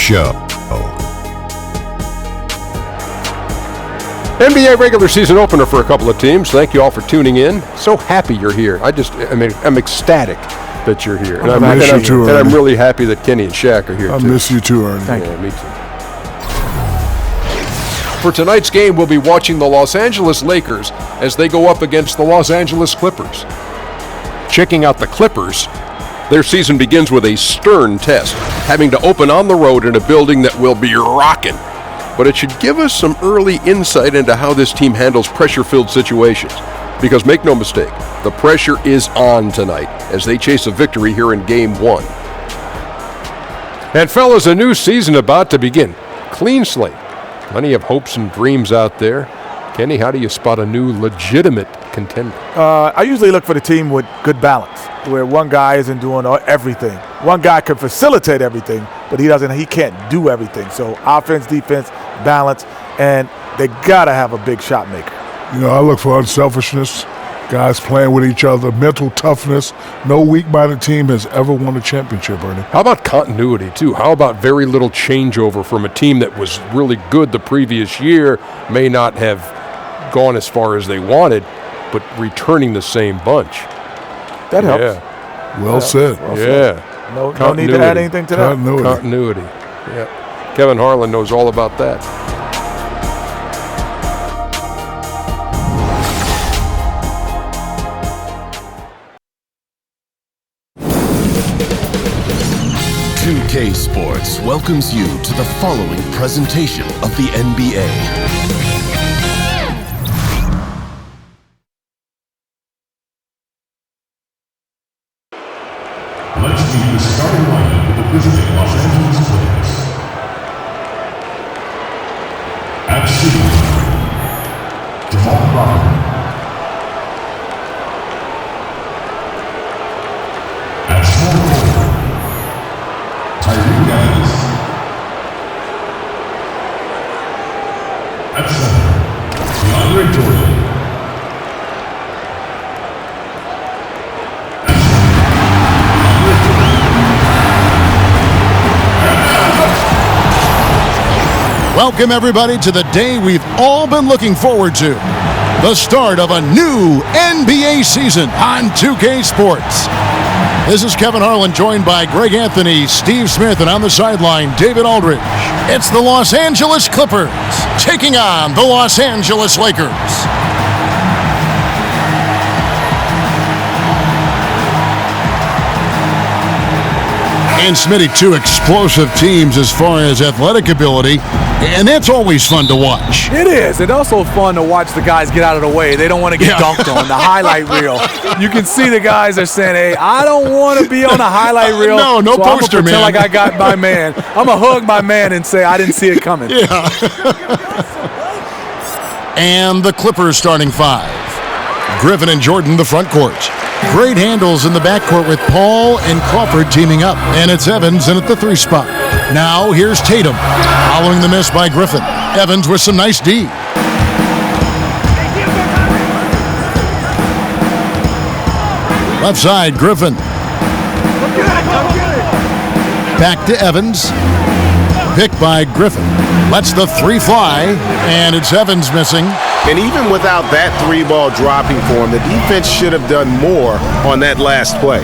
Show. NBA regular season opener for a couple of teams. Thank you all for tuning in. So happy you're here. I'm ecstatic that you're here. I miss you too, and I'm really happy that Kenny and Shaq are here too. I miss you too, Ernie. Thank you. Me too. For tonight's game, we'll be watching the Los Angeles Lakers as they go up against the Los Angeles Clippers. Checking out the Clippers, their season begins with a stern test, having to open on the road in a building that will be rocking. But it should give us some early insight into how this team handles pressure-filled situations. Because make no mistake, the pressure is on tonight as they chase a victory here in Game 1. And fellas, a new season about to begin. Clean slate. Plenty of hopes and dreams out there. Kenny, how do you spot a new legitimate contender? I usually look for the team with good balance, where one guy isn't doing everything. One guy can facilitate everything, but he can't do everything. So offense, defense, balance, and they gotta have a big shot maker. I look for unselfishness, guys playing with each other, mental toughness. No weak-minded team has ever won a championship, Ernie. How about continuity, too? How about very little changeover from a team that was really good the previous year, may not have gone as far as they wanted, but returning the same bunch? That helps. Yeah. Well said. No need to add anything to that. Continuity. Yeah. Kevin Harlan knows all about that. K Sports welcomes you to the following presentation of the NBA. Let's meet the starting lineup of the visiting Los Angeles Clippers. At shooting, Jamal Crawford. At small forward, Tyreke Evans. At center, DeAndre Jordan. Welcome, everybody, to the day we've all been looking forward to. The start of a new NBA season on 2K Sports. This is Kevin Harlan, joined by Greg Anthony, Steve Smith, and on the sideline, David Aldridge. It's the Los Angeles Clippers taking on the Los Angeles Lakers. And Smitty, two explosive teams as far as athletic ability, and that's always fun to watch. It is. It's also fun to watch the guys get out of the way. They don't want to get dunked on the highlight reel. You can see the guys are saying, hey, I don't want to be on the highlight reel. No so poster, I'm man. like I got my man. I'm going to hug my man and say I didn't see it coming. Yeah. And the Clippers starting five. Griffin and Jordan, the front court. Great handles in the backcourt with Paul and Crawford teaming up. And it's Evans in at the 3 spot. Now here's Tatum, following the miss by Griffin. Evans with some nice D. Left side, Griffin. Back to Evans. Picked by Griffin. Lets the 3 fly, and it's Evans missing. And even without that 3-ball dropping for him, the defense should have done more on that last play.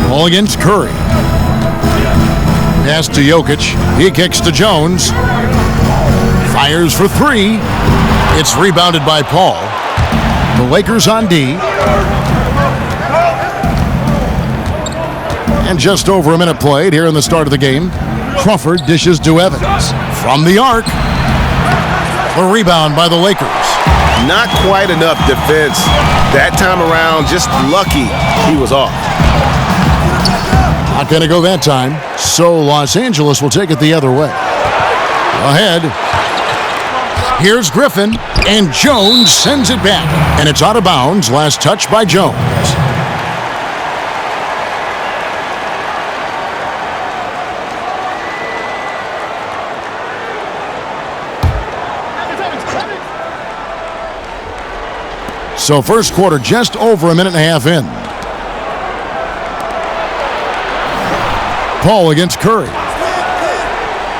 Ball against Curry. Pass to Jokic. He kicks to Jones. Fires for 3. It's rebounded by Paul. The Lakers on D. And just over a minute played here in the start of the game. Crawford dishes to Evans. From the arc. The rebound by the Lakers. Not quite enough defense that time around. Just lucky he was off. Not going to go that time. So Los Angeles will take it the other way. Ahead. Here's Griffin. And Jones sends it back. And it's out of bounds. Last touch by Jones. So first quarter just over a minute and a half in. Paul against Curry.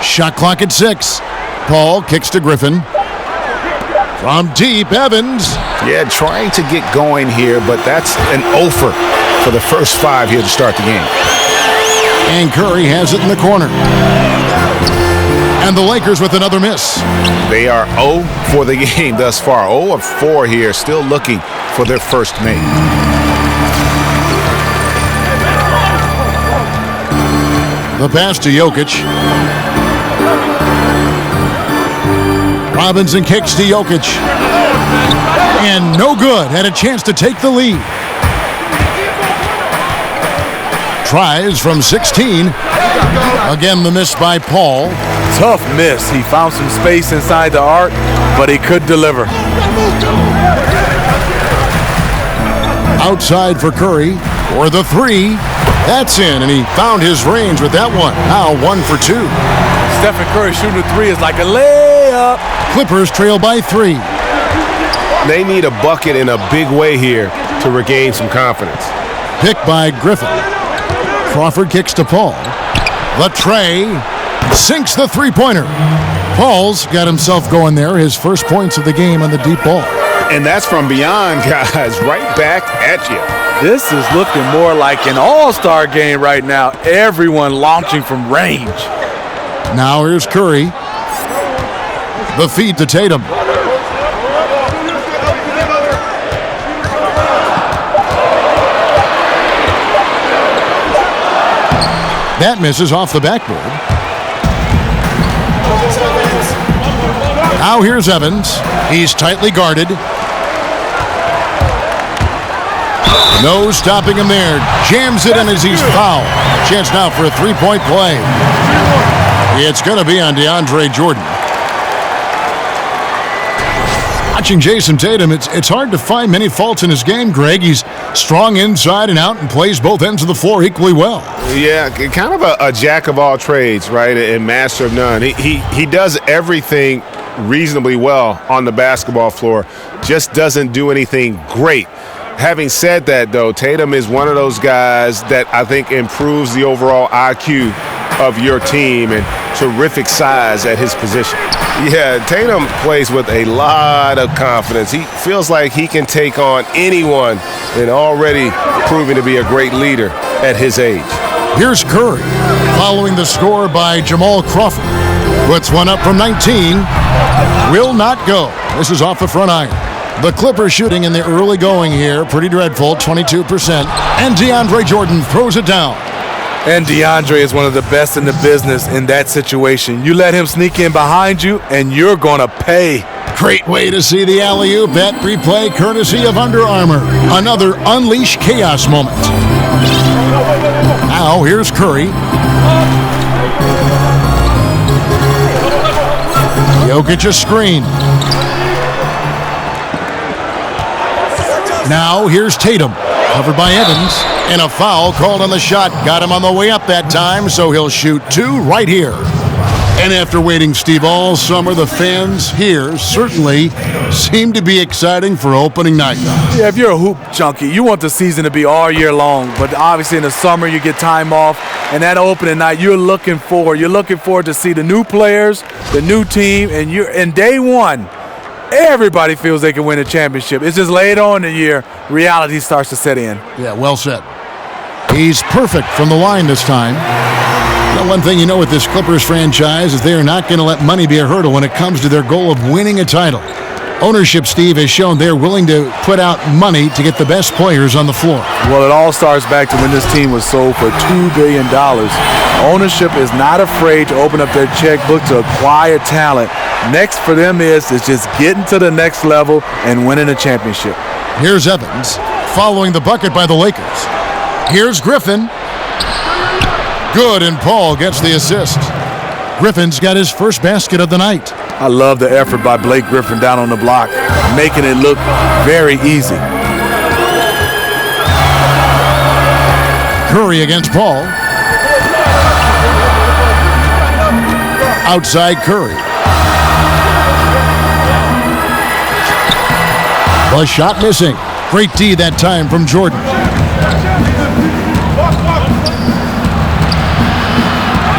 Shot clock at 6. Paul kicks to Griffin. From deep, Evans. Yeah, trying to get going here, but that's an offer for the first 5 here to start the game. And Curry has it in the corner. And the Lakers with another miss. They are 0 for the game thus far. 0 of 4 here, still looking for their first make. The pass to Jokic. Robinson kicks to Jokic. And no good. Had a chance to take the lead. Tries from 16. Again, the miss by Paul. Tough miss. He found some space inside the arc, but he could deliver. Outside for Curry. For the 3. That's in, and he found his range with that one. Now 1 for 2. Stephen Curry shooting a 3 is like a layup. Clippers trail by 3. They need a bucket in a big way here to regain some confidence. Picked by Griffin. Crawford kicks to Paul. The tray sinks the three-pointer. Paul's got himself going there. His first points of the game on the deep ball. And that's from beyond, guys. Right back at you. This is looking more like an all-star game right now. Everyone launching from range. Now here's Curry. The feed to Tatum. That misses off the backboard. Now here's Evans. He's tightly guarded. No stopping him there. Jams it in as he's fouled. Chance now for a three-point play. It's going to be on DeAndre Jordan. Watching Jason Tatum, it's hard to find many faults in his game, Greg. He's strong inside and out and plays both ends of the floor equally well. Yeah, kind of a jack of all trades, right, and master of none. He does everything reasonably well on the basketball floor, just doesn't do anything great. Having said that, though, Tatum is one of those guys that I think improves the overall IQ of your team and terrific size at his position. Yeah, Tatum plays with a lot of confidence. He feels like he can take on anyone and already proving to be a great leader at his age. Here's Curry following the score by Jamal Crawford. Puts one up from 19. Will not go. This is off the front iron. The Clippers shooting in the early going here. Pretty dreadful, 22%. And DeAndre Jordan throws it down. And DeAndre is one of the best in the business in that situation. You let him sneak in behind you, and you're going to pay. Great way to see the alley-oop. That replay courtesy of Under Armour. Another Unleash Chaos moment. Now here's Curry. Jokic a screen. Now here's Tatum. Covered by Evans. And a foul called on the shot. Got him on the way up that time, so he'll shoot 2 right here. And after waiting, Steve, all summer, the fans here certainly seem to be exciting for opening night. Yeah, if you're a hoop junkie, you want the season to be all year long. But obviously in the summer, you get time off. And that opening night, you're looking forward to see the new players, the new team, and in day one, everybody feels they can win a championship. It's just later on in the year, reality starts to set in. Yeah, well said. He's perfect from the line this time. You know, one thing you know with this Clippers franchise is they are not going to let money be a hurdle when it comes to their goal of winning a title. Ownership, Steve, has shown they're willing to put out money to get the best players on the floor. Well, it all starts back to when this team was sold for $2 billion. Ownership is not afraid to open up their checkbook to acquire talent. Next for them is just getting to the next level and winning a championship. Here's Evans following the bucket by the Lakers. Here's Griffin. Good, and Paul gets the assist. Griffin's got his first basket of the night. I love the effort by Blake Griffin down on the block, making it look very easy. Curry against Paul. Outside Curry. The shot missing. Great D that time from Jordan.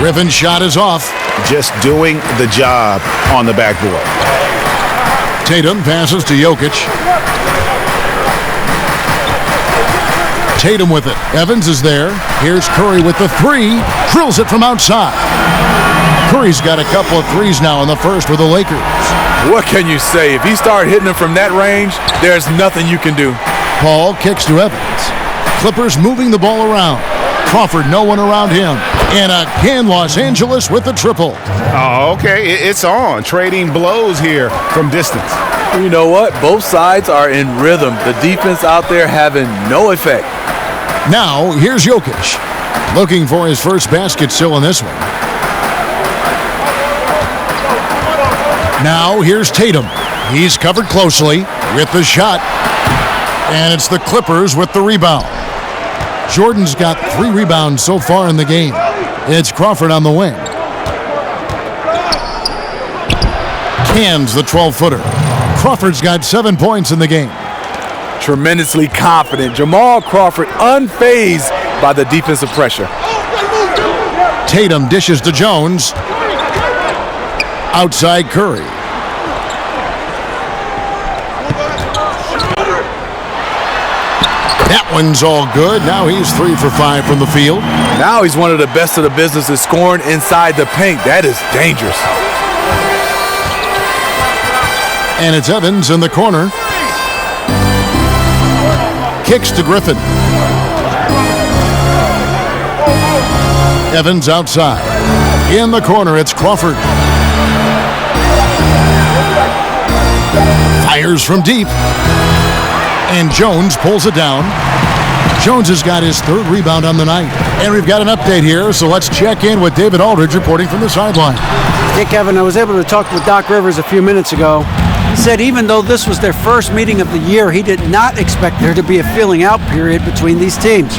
Griffin's shot is off. Just doing the job on the backboard. Tatum passes to Jokic. Tatum with it. Evans is there. Here's Curry with the three. Drills it from outside. Curry's got a couple of threes now in the first for the Lakers. What can you say? If he started hitting them from that range, there's nothing you can do. Paul kicks to Evans. Clippers moving the ball around. Crawford, no one around him. And again, Los Angeles with the triple. Oh, okay. It's on. Trading blows here from distance. You know what? Both sides are in rhythm. The defense out there having no effect. Now, here's Jokic. Looking for his first basket still in this one. Now, here's Tatum. He's covered closely with the shot. And it's the Clippers with the rebound. Jordan's got 3 rebounds so far in the game. It's Crawford on the wing. Cans the 12-footer. Crawford's got 7 points in the game. Tremendously confident. Jamal Crawford unfazed by the defensive pressure. Tatum dishes to Jones. Outside Curry. That one's all good. Now he's 3 for 5 from the field. Now he's one of the best of the business is scoring inside the paint. That is dangerous. And it's Evans in the corner. Kicks to Griffin. Evans outside. In the corner, it's Crawford. Fires from deep. And Jones pulls it down. Jones has got his 3rd rebound on the night. And we've got an update here, so let's check in with David Aldridge reporting from the sideline. Hey, Kevin, I was able to talk with Doc Rivers a few minutes ago. He said even though this was their first meeting of the year, he did not expect there to be a filling out period between these teams.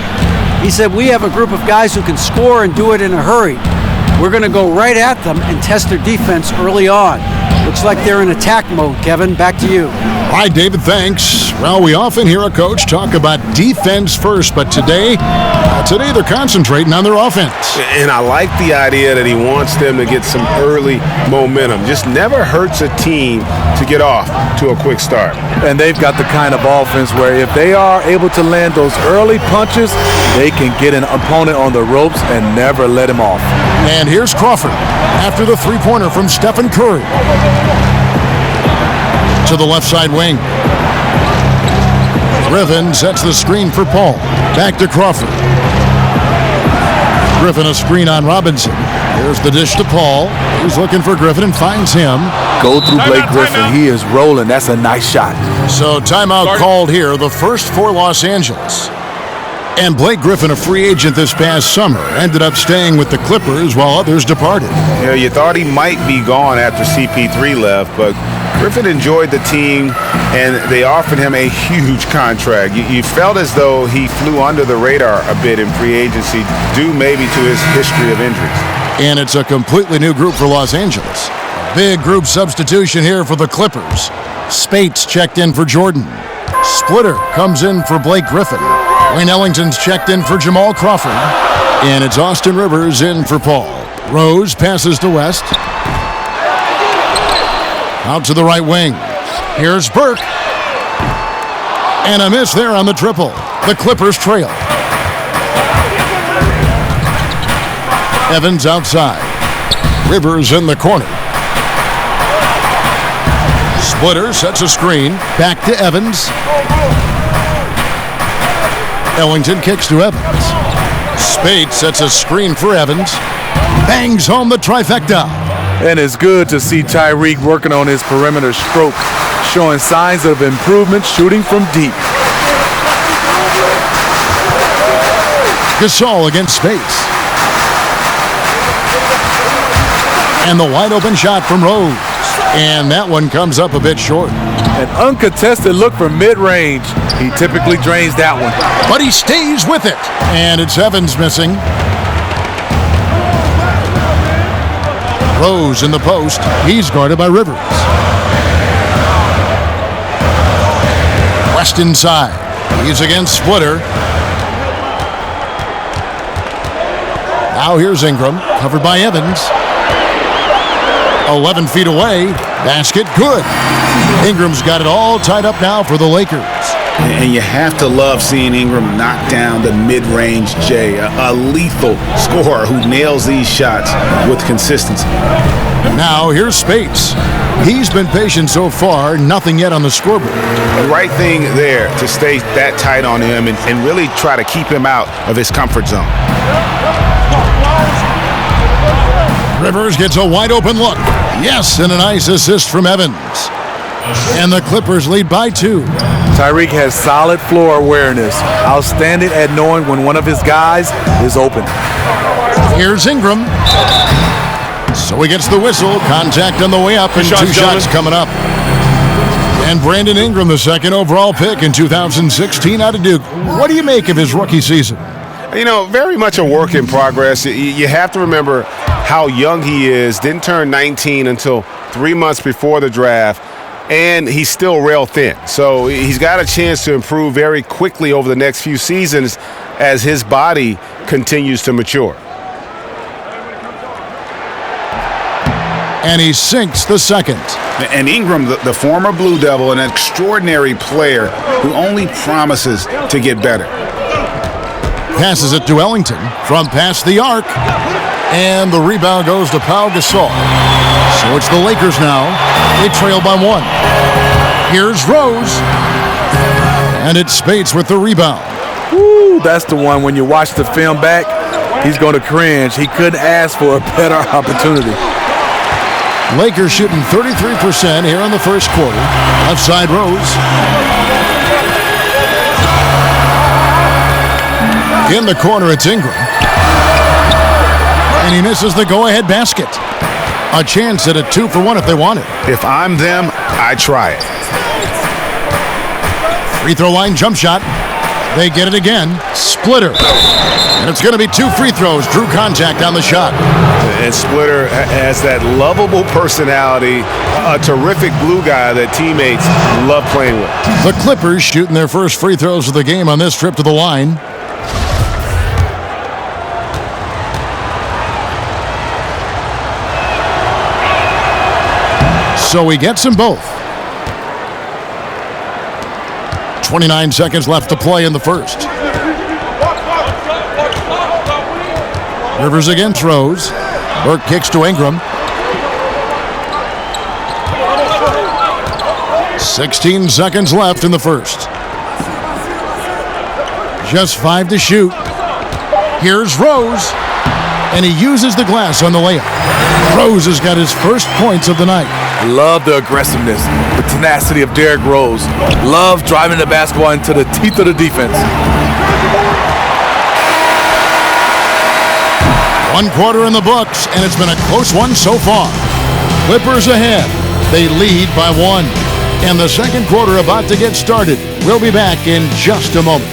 He said, we have a group of guys who can score and do it in a hurry. We're going to go right at them and test their defense early on. Looks like they're in attack mode, Kevin. Back to you. All right, David, thanks. Well, we often hear a coach talk about defense first, but today they're concentrating on their offense. And I like the idea that he wants them to get some early momentum. Just never hurts a team to get off to a quick start. And they've got the kind of offense where if they are able to land those early punches, they can get an opponent on the ropes and never let him off. And here's Crawford after the three-pointer from Stephen Curry. To the left side wing. Griffin sets the screen for Paul. Back to Crawford. Griffin a screen on Robinson. Here's the dish to Paul. He's looking for Griffin and finds him. Go through Blake Griffin. He is rolling. That's a nice shot. So timeout called here, the first for Los Angeles. And Blake Griffin, a free agent this past summer, ended up staying with the Clippers while others departed. You know, you thought he might be gone after CP3 left, but Griffin enjoyed the team, and they offered him a huge contract. You felt as though he flew under the radar a bit in free agency, due maybe to his history of injuries. And it's a completely new group for Los Angeles. Big group substitution here for the Clippers. Spates checked in for Jordan. Splitter comes in for Blake Griffin. Wayne Ellington's checked in for Jamal Crawford. And it's Austin Rivers in for Paul. Rose passes to West. Out to the right wing. Here's Burke. And a miss there on the triple. The Clippers trail. Evans outside. Rivers in the corner. Splitter sets a screen. Back to Evans. Ellington kicks to Evans. Spade sets a screen for Evans. Bangs home the trifecta. And it's good to see Tyreek working on his perimeter stroke, showing signs of improvement shooting from deep. Gasol against Space. And the wide open shot from Rose. And that one comes up a bit short. An uncontested look from mid-range. He typically drains that one. But he stays with it. And it's Evans missing. Rose in the post. He's guarded by Rivers. West inside. He's against Splitter. Now here's Ingram, covered by Evans. 11 feet away. Basket good. Ingram's got it all tied up now for the Lakers. And you have to love seeing Ingram knock down the mid-range J, a lethal scorer who nails these shots with consistency. Now here's Spates. He's been patient so far, nothing yet on the scoreboard. The right thing there to stay that tight on him and really try to keep him out of his comfort zone. Rivers gets a wide open look. Yes, and a nice assist from Evans. And the Clippers lead by 2. Tyreek has solid floor awareness. Outstanding at knowing when one of his guys is open. Here's Ingram. So he gets the whistle. Contact on the way up, and 2 shots coming up. And Brandon Ingram, the second overall pick in 2016 out of Duke. What do you make of his rookie season? You know, very much a work in progress. You have to remember how young he is. Didn't turn 19 until 3 months before the draft. And he's still rail thin. So he's got a chance to improve very quickly over the next few seasons as his body continues to mature. And he sinks the second. And Ingram, the former Blue Devil, an extraordinary player who only promises to get better. Passes it to Ellington from past the arc. And the rebound goes to Pau Gasol. So it's the Lakers now. They trail by 1. Here's Rose. And it's Spates with the rebound. Woo, that's the one when you watch the film back, he's going to cringe. He couldn't ask for a better opportunity. Lakers shooting 33% here in the first quarter. Left side Rose. In the corner, it's Ingram. And he misses the go-ahead basket. A chance at a 2-for-1 if they want it. If I'm them, I try it. Free throw line jump shot. They get it again. Splitter. And it's going to be 2 free throws. Drew contact on the shot. And Splitter has that lovable personality, a terrific glue guy that teammates love playing with. The Clippers shooting their first free throws of the game on this trip to the line. So he gets them both. 29 seconds left to play in the first. Rivers against Rose. Burke kicks to Ingram. 16 seconds left in the first. Just 5 to shoot. Here's Rose. And he uses the glass on the layup. Rose has got his first points of the night. Love the aggressiveness, the tenacity of Derrick Rose. Love driving the basketball into the teeth of the defense. 1 quarter in the books, and it's been a close one so far. Clippers ahead. They lead by 1. And the second quarter about to get started. We'll be back in just a moment.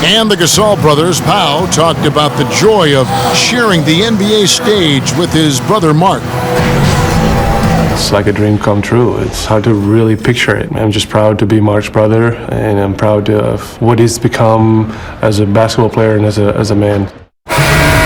And the Gasol brothers, Pau, talked about the joy of sharing the NBA stage with his brother Mark. It's like a dream come true. It's hard to really picture it. I'm just proud to be Mark's brother, and I'm proud of what he's become as a basketball player and as a man.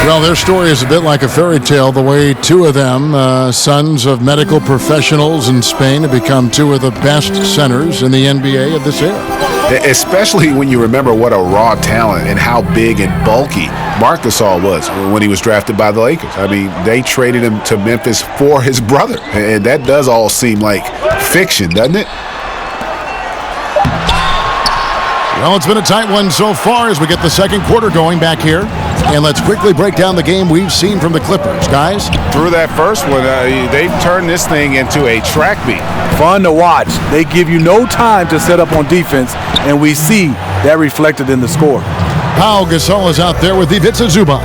Well, their story is a bit like a fairy tale, the way 2 of them, sons of medical professionals in Spain, have become 2 of the best centers in the NBA of this era. Especially when you remember what a raw talent and how big and bulky Marc Gasol was when he was drafted by the Lakers. I mean, they traded him to Memphis for his brother, and that does all seem like fiction, doesn't it? Well, it's been a tight one so far as we get the second quarter going back here. And let's quickly break down the game we've seen from the Clippers, guys. Through that first one, they've turned this thing into a track meet. Fun to watch. They give you no time to set up on defense, and we see that reflected in the score. Pau Gasol is out there with Ivica Zubac.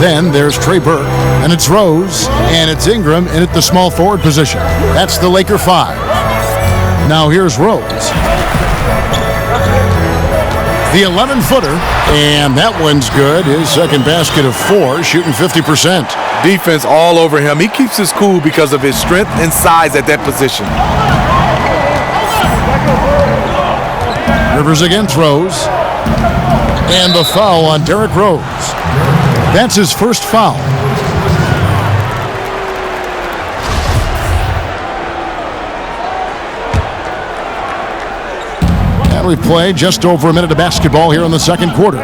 Then there's Trey Burke, and it's Rose, and it's Ingram in at the small forward position. That's the Laker 5. Now here's Rose. The 11-footer, and that one's good. His second basket of 4, shooting 50%. Defense all over him. He keeps his cool because of his strength and size at that position. Rivers against Rose. And the foul on Derrick Rose. That's his first foul. And we've played just over a minute of basketball here in the second quarter.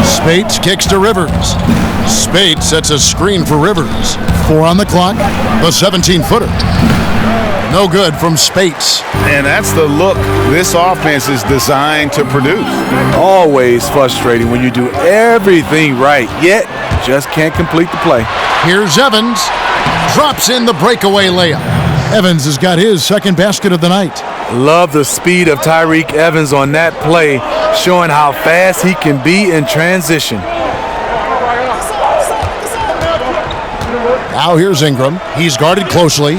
Spates kicks to Rivers. Spates sets a screen for Rivers. 4 on the clock. The 17-footer. No good from Spates. And that's the look this offense is designed to produce. Always frustrating when you do everything right, yet just can't complete the play. Here's Evans. Drops in the breakaway layup. Evans has got his second basket of the night. Love the speed of Tyreke Evans on that play, showing how fast he can be in transition. Now here's Ingram. He's guarded closely.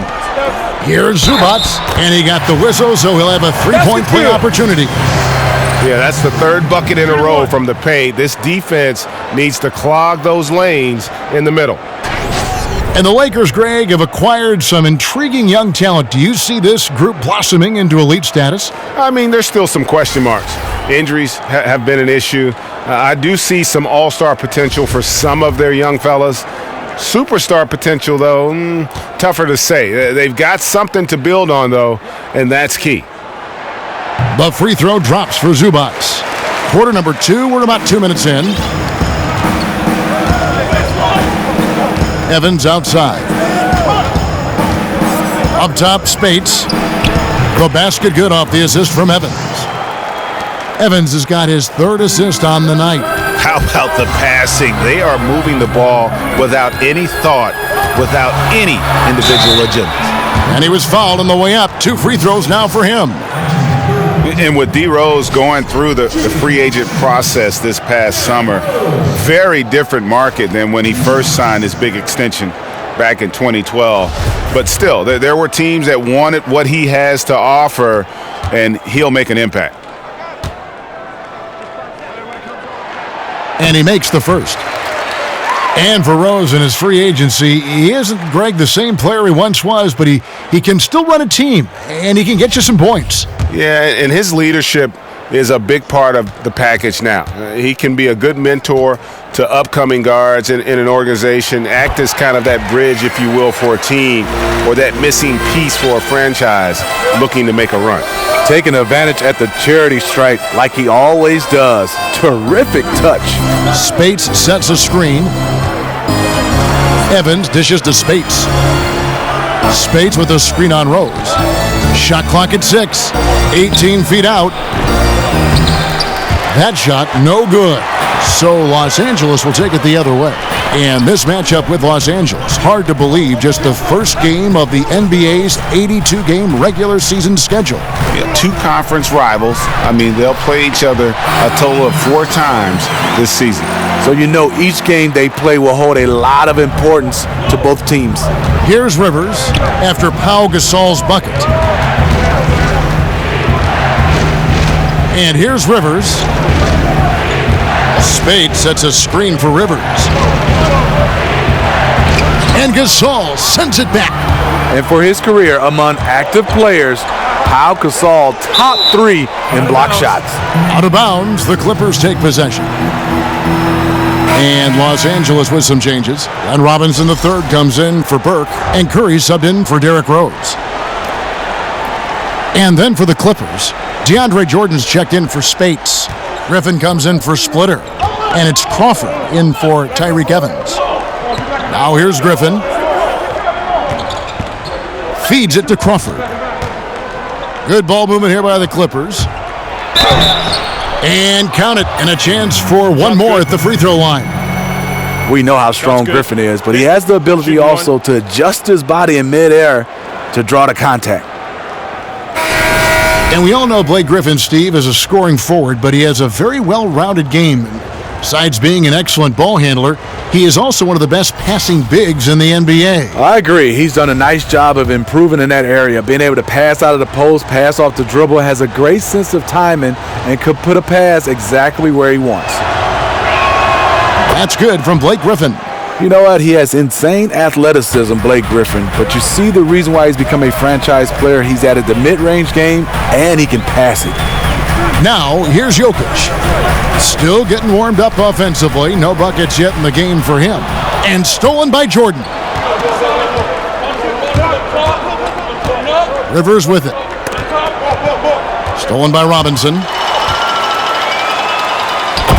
Here's Zubac, and he got the whistle, so he'll have a three-point play opportunity. Yeah, that's the third bucket in a row from the paint. This defense needs to clog those lanes in the middle. And the Lakers, Greg, have acquired some intriguing young talent. Do you see this group blossoming into elite status? I mean, there's still some question marks. Injuries have been an issue. I do see some all-star potential for some of their young fellas. Superstar potential, though, tougher to say. They've got something to build on, though, and that's key. The free throw drops for Zubac. Quarter number 2, we're about 2 minutes in. Evans outside. Up top, Spates. The basket good off the assist from Evans. Evans has got his third assist on the night. How about the passing? They are moving the ball without any thought, without any individual agenda. And he was fouled on the way up. 2 free throws now for him. And with D. Rose going through the free agent process this past summer, very different market than when he first signed his big extension back in 2012. But still, there were teams that wanted what he has to offer, and he'll make an impact. And he makes the first. And for Rose in his free agency, he isn't, Greg, the same player he once was, but he can still run a team, and he can get you some points. Yeah, and his leadership is a big part of the package now. He can be a good mentor to upcoming guards in an organization, act as kind of that bridge, if you will, for a team, or that missing piece for a franchise looking to make a run. Taking advantage at the charity stripe like he always does. Terrific touch. Spates sets a screen. Evans dishes to Spates. Spates with a screen on Rose. Shot clock at 6. 18 feet out. That shot no good. So Los Angeles will take it the other way. And this matchup with Los Angeles, hard to believe, just the first game of the NBA's 82-game regular season schedule. Yeah, 2 conference rivals. I mean, they'll play each other a total of 4 times this season. So you know each game they play will hold a lot of importance to both teams. Here's Rivers after Pau Gasol's bucket. And here's Rivers. Spates sets a screen for Rivers. And Gasol sends it back. And for his career among active players, Pau Gasol top 3 in block shots. Out of bounds, the Clippers take possession. And Los Angeles with some changes. And Robinson III comes in for Burke. And Curry subbed in for Derrick Rose. And then for the Clippers, DeAndre Jordan's checked in for Spates. Griffin comes in for Splitter. And it's Crawford in for Tyreke Evans. Now here's Griffin. Feeds it to Crawford. Good ball movement here by the Clippers. And count it. And a chance for one more at the free throw line. We know how strong Griffin is, but he has the ability also to adjust his body in midair to draw the contact. And we all know Blake Griffin, Steve, is a scoring forward, but he has a very well-rounded game. Besides being an excellent ball handler, he is also one of the best passing bigs in the NBA. I agree. He's done a nice job of improving in that area, being able to pass out of the post, pass off the dribble, has a great sense of timing, and could put a pass exactly where he wants. That's good from Blake Griffin. You know what? He has insane athleticism, Blake Griffin, but you see the reason why he's become a franchise player. He's added the mid-range game, and he can pass it. Now, here's Jokic. Still getting warmed up offensively. No buckets yet in the game for him. And stolen by Jordan. Rivers with it. Stolen by Robinson.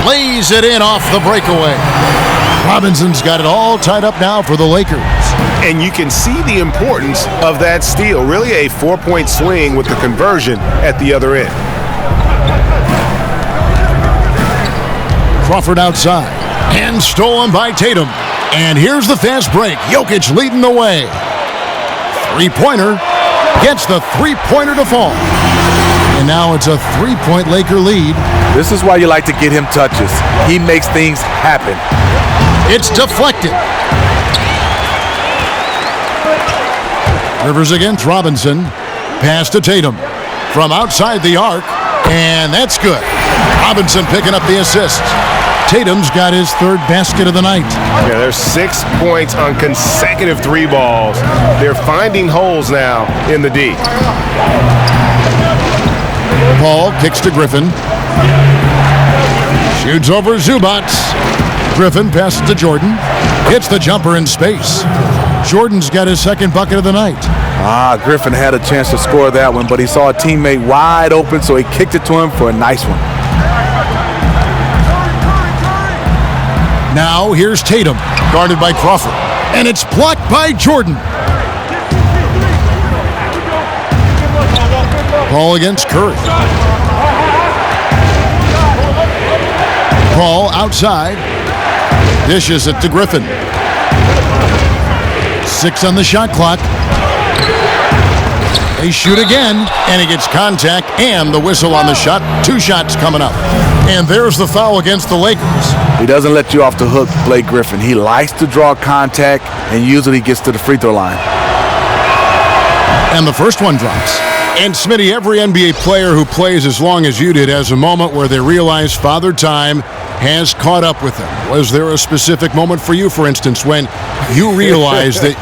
Lays it in off the breakaway. Robinson's got it all tied up now for the Lakers. And you can see the importance of that steal. Really a 4-point swing with the conversion at the other end. Crawford outside. And stolen by Tatum. And here's the fast break. Jokic leading the way. Three-pointer. Gets the three-pointer to fall. And now it's a 3-point Laker lead. This is why you like to get him touches. He makes things happen. It's deflected. Rivers against Robinson. Pass to Tatum. From outside the arc. And that's good. Robinson picking up the assist. Tatum's got his third basket of the night. Yeah, there's 6 points on consecutive three balls. They're finding holes now in the D. Paul kicks to Griffin. Shoots over Zubac. Griffin passes to Jordan. Hits the jumper in space. Jordan's got his second bucket of the night. Griffin had a chance to score that one, but he saw a teammate wide open, so he kicked it to him for a nice one. Now here's Tatum, guarded by Crawford. And it's blocked by Jordan. Paul against Curry. Paul outside. Dishes it to Griffin. 6 on the shot clock. They shoot again, and he gets contact and the whistle on the shot. 2 shots coming up. And there's the foul against the Lakers. He doesn't let you off the hook, Blake Griffin. He likes to draw contact, and usually gets to the free throw line. And the first one drops. And Smitty, every NBA player who plays as long as you did has a moment where they realize Father Time has caught up with them. Was there a specific moment for you, for instance, when you realized that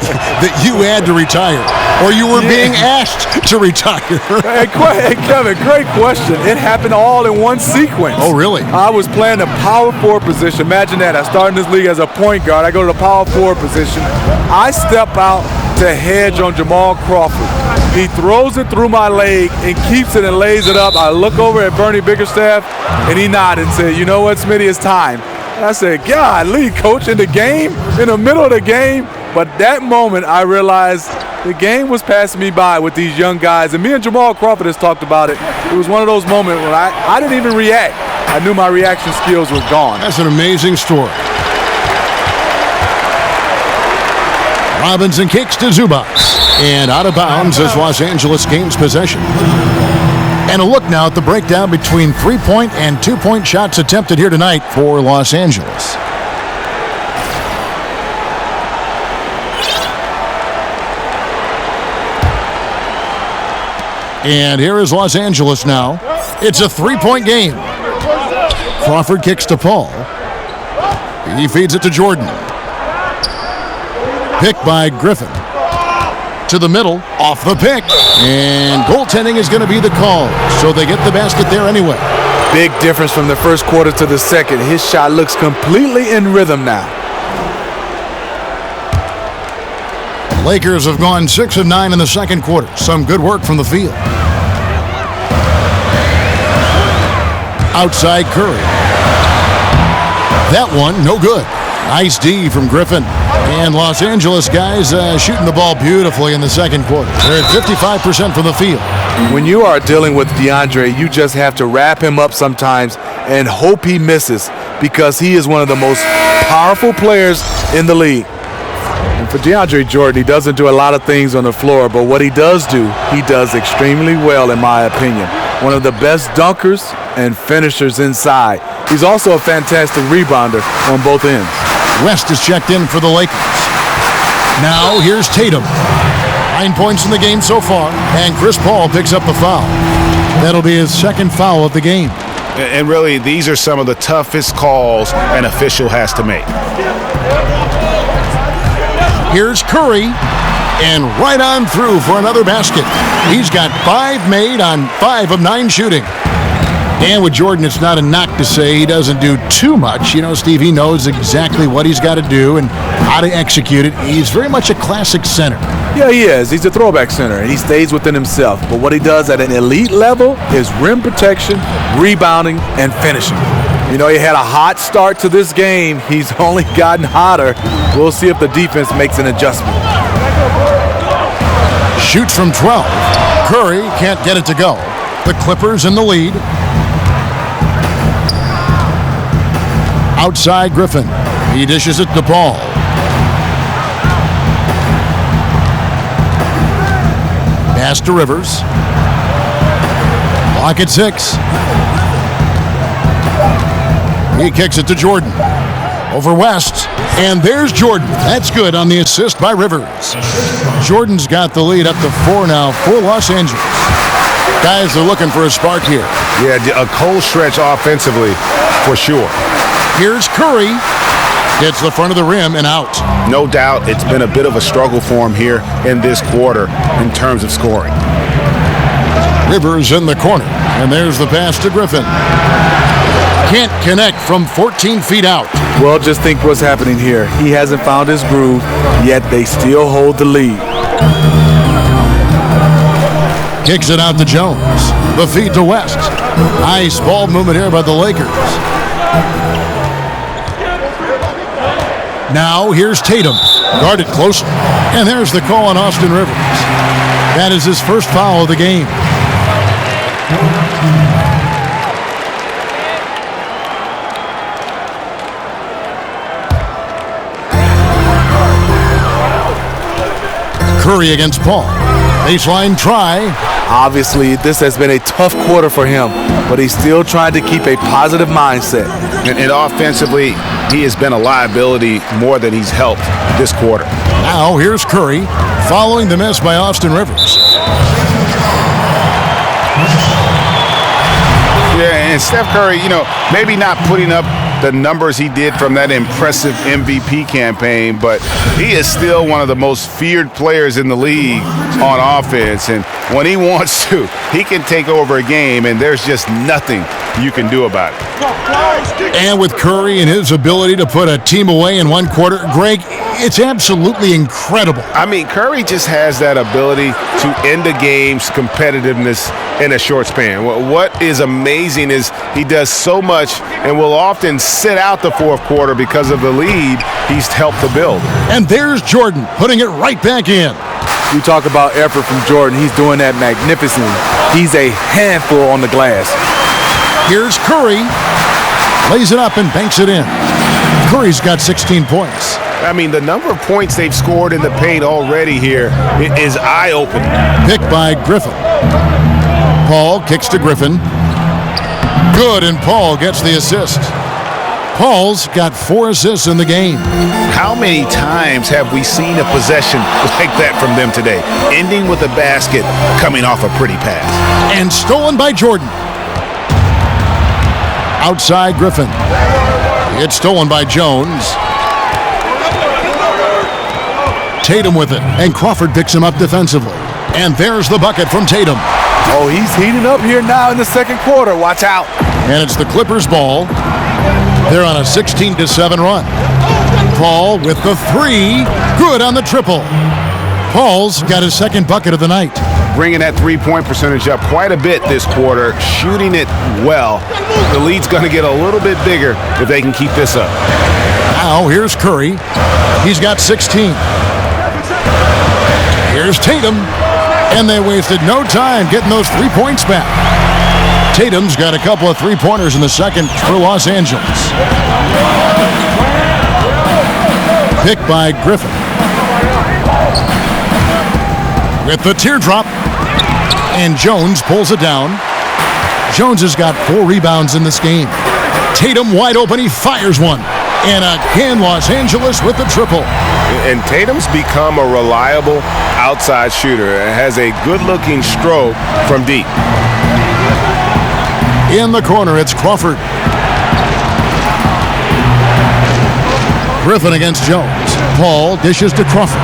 you had to retire, or you were being asked to retire? Hey, Kevin, great question. It happened all in one sequence. Oh, really? I was playing the power forward position. Imagine that. I started in this league as a point guard. I go to the power forward position. I step out to hedge on Jamal Crawford. He throws it through my leg and keeps it and lays it up. I look over at Bernie Bickerstaff, and he nodded and said, "You know what, Smitty, it's time." And I said, "Golly, coach, in the game, in the middle of the game." But that moment, I realized the game was passing me by with these young guys. And me and Jamal Crawford has talked about it. It was one of those moments where I didn't even react. I knew my reaction skills were gone. That's an amazing story. Robinson kicks to Zubac. And out of bounds as Los Angeles gains possession. And a look now at the breakdown between 3-point and 2-point shots attempted here tonight for Los Angeles. And here is Los Angeles now. It's a 3-point game. Crawford kicks to Paul. He feeds it to Jordan. Picked by Griffin. To the middle, off the pick. And goaltending is going to be the call. So they get the basket there anyway. Big difference from the first quarter to the second. His shot looks completely in rhythm now. Lakers have gone 6 of 9 in the second quarter. Some good work from the field. Outside Curry. That one, no good. Nice D from Griffin. And Los Angeles guys shooting the ball beautifully in the second quarter. They're at 55% from the field. When you are dealing with DeAndre, you just have to wrap him up sometimes and hope he misses, because he is one of the most powerful players in the league. And for DeAndre Jordan, he doesn't do a lot of things on the floor, but what he does do, he does extremely well, in my opinion. one of the best dunkers and finishers inside. He's also a fantastic rebounder on both ends. West is checked in for the Lakers. Now here's Tatum. 9 points in the game so far, and Chris Paul picks up the foul. That'll be his second foul of the game. And really, these are some of the toughest calls an official has to make. Here's Curry, and right on through for another basket. He's got 5 made on 5 of 9 shooting. And with Jordan, it's not a knock to say he doesn't do too much. You know, Steve, he knows exactly what he's got to do and how to execute it. He's very much a classic center. Yeah, he is. He's a throwback center, and he stays within himself. But what he does at an elite level is rim protection, rebounding, and finishing. You know, he had a hot start to this game. He's only gotten hotter. We'll see if the defense makes an adjustment. Shoots from 12. Curry can't get it to go. The Clippers in the lead. Outside Griffin. He dishes it to Paul. Pass to Rivers. Block at 6. He kicks it to Jordan. Over West. And there's Jordan. That's good on the assist by Rivers. Jordan's got the lead up to 4 now for Los Angeles. Guys are looking for a spark here. Yeah, a cold stretch offensively for sure. Here's Curry. Hits the front of the rim and out. No doubt it's been a bit of a struggle for him here in this quarter in terms of scoring. Rivers in the corner. And there's the pass to Griffin. Can't connect from 14 feet out. Well, just think what's happening here. He hasn't found his groove, yet they still hold the lead. Kicks it out to Jones. The feed to West. Nice ball movement here by the Lakers. Now here's Tatum. Guarded closely. And there's the call on Austin Rivers. That is his first foul of the game. Curry against Paul. Baseline try. Obviously, this has been a tough quarter for him, but he's still trying to keep a positive mindset. And offensively, he has been a liability more than he's helped this quarter. Now here's Curry following the miss by Austin Rivers. Yeah, and Steph Curry, you know, maybe not putting up the numbers he did from that impressive MVP campaign, but he is still one of the most feared players in the league on offense. And when he wants to, he can take over a game, and there's just nothing you can do about it. And with Curry and his ability to put a team away in one quarter, Greg, it's absolutely incredible. I mean, Curry just has that ability to end a game's competitiveness in a short span. What is amazing is he does so much and will often sit out the fourth quarter because of the lead he's helped to build. And there's Jordan putting it right back in. You talk about effort from Jordan. He's doing that magnificently. He's a handful on the glass. Here's Curry. Lays it up and banks it in. Curry's got 16 points. I mean, the number of points they've scored in the paint already here is eye-opening. Picked by Griffin. Paul kicks to Griffin. Good, and Paul gets the assist. Paul's got 4 assists in the game. How many times have we seen a possession like that from them today? Ending with a basket, coming off a pretty pass. And stolen by Jordan. Outside Griffin. It's stolen by Jones. Tatum with it, and Crawford picks him up defensively. And there's the bucket from Tatum. Oh, he's heating up here now in the second quarter. Watch out. And it's the Clippers' ball. They're on a 16-7 run. Paul with the 3. Good on the triple. Paul's got his second bucket of the night. Bringing that three-point percentage up quite a bit this quarter, shooting it well. The lead's going to get a little bit bigger if they can keep this up. Now here's Curry. He's got 16. Here's Tatum. And they wasted no time getting those 3 points back. Tatum's got a couple of three-pointers in the second for Los Angeles. Picked by Griffin. With the teardrop. And Jones pulls it down. Jones has got 4 rebounds in this game. Tatum wide open, he fires one. And again, Los Angeles with the triple. And Tatum's become a reliable outside shooter. Has a good-looking stroke from deep. In the corner, it's Crawford. Griffin against Jones. Paul dishes to Crawford.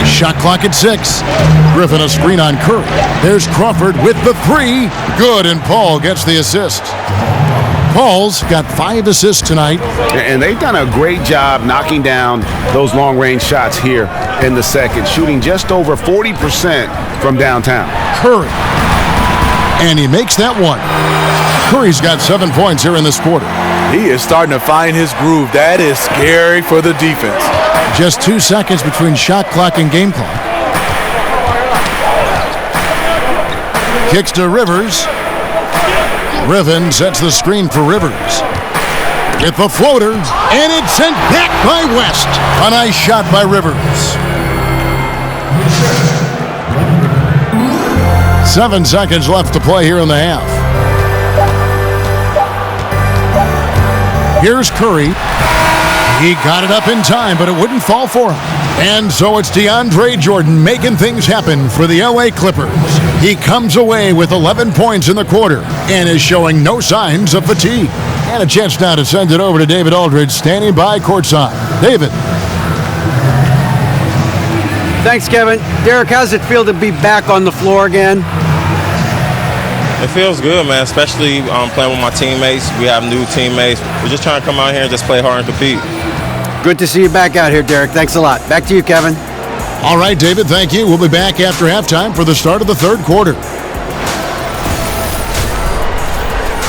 Shot clock at 6. Griffin a screen on Curry. There's Crawford with the 3. Good, and Paul gets the assist. Paul's got 5 assists tonight. And they've done a great job knocking down those long-range shots here in the second, shooting just over 40% from downtown. Curry. And he makes that one. Curry's got 7 points here in this quarter. He is starting to find his groove. That is scary for the defense. Just 2 seconds between shot clock and game clock. Kicks to Rivers. Griffin sets the screen for Rivers. With the floater, and it's sent back by West. A nice shot by Rivers. 7 seconds left to play here in the half. Here's Curry. He got it up in time, but it wouldn't fall for him. And so it's DeAndre Jordan making things happen for the LA Clippers. He comes away with 11 points in the quarter and is showing no signs of fatigue. And a chance now to send it over to David Aldridge, standing by courtside. David. Thanks, Kevin. Derek, how's it feel to be back on the floor again? It feels good, man, especially playing with my teammates. We have new teammates. We're just trying to come out here and just play hard and compete. Good to see you back out here, Derek. Thanks a lot. Back to you, Kevin. All right, David, thank you. We'll be back after halftime for the start of the third quarter.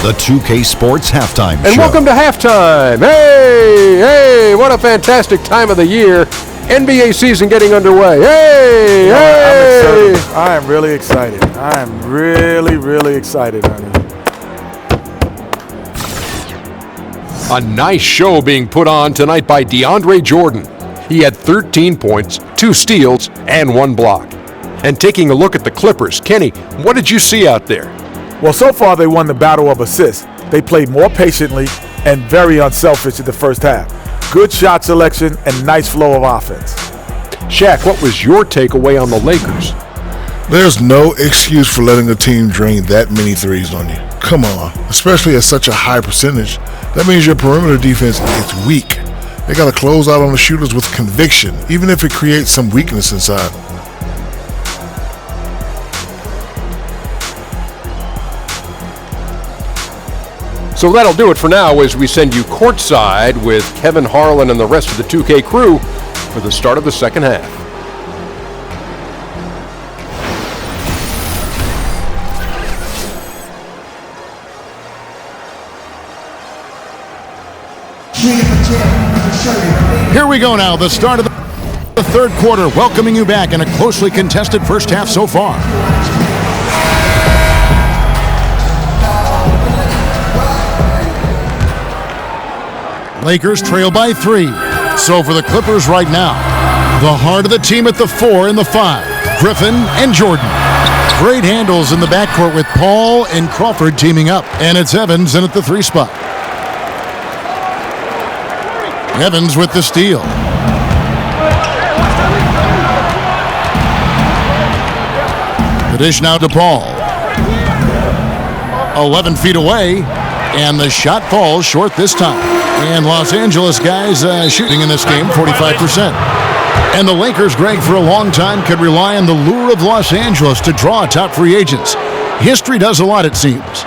The 2K Sports Halftime And Show. welcome to halftime. Hey, what a fantastic time of the year. NBA season getting underway. Hey. I'm excited. I am really excited. I am really excited, honey. A nice show being put on tonight by DeAndre Jordan. He had 13 points, 2 steals, and 1 block. And taking a look at the Clippers, Kenny, what did you see out there? Well, so far they won the battle of assists. They played more patiently and very unselfish in the first half. Good shot selection and nice flow of offense. Shaq, what was your takeaway on the Lakers? There's no excuse for letting a team drain that many threes on you. Come on, especially at such a high percentage. That means your perimeter defense is weak. They got to close out on the shooters with conviction, even if it creates some weakness inside. So that'll do it for now as we send you courtside with Kevin Harlan and the rest of the 2K crew for the start of the second half. Here we go now, the start of the third quarter, welcoming you back in a closely contested first half so far. Lakers trail by 3. So for the Clippers right now, the heart of the team at the 4 and the 5, Griffin and Jordan. Great handles in the backcourt with Paul and Crawford teaming up. And it's Evans in at the 3 spot. Evans with the steal. The dish now to Paul. 11 feet away, and the shot falls short this time. And Los Angeles guys shooting in this game 45%. And the Lakers, Greg, for a long time could rely on the lure of Los Angeles to draw top free agents. History does a lot, it seems.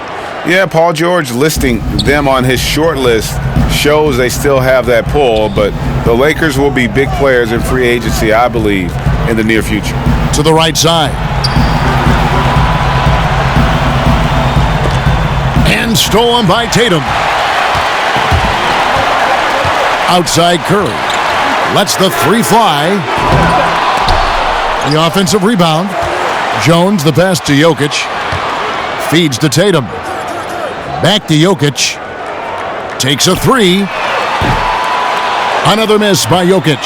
Yeah, Paul George listing them on his short list shows they still have that pull, but the Lakers will be big players in free agency, I believe, in the near future. To the right side. And stolen by Tatum. Outside Curry. Lets the 3 fly. The offensive rebound. Jones the pass to Jokic. Feeds to Tatum. Back to Jokic. Takes a 3. Another miss by Jokic.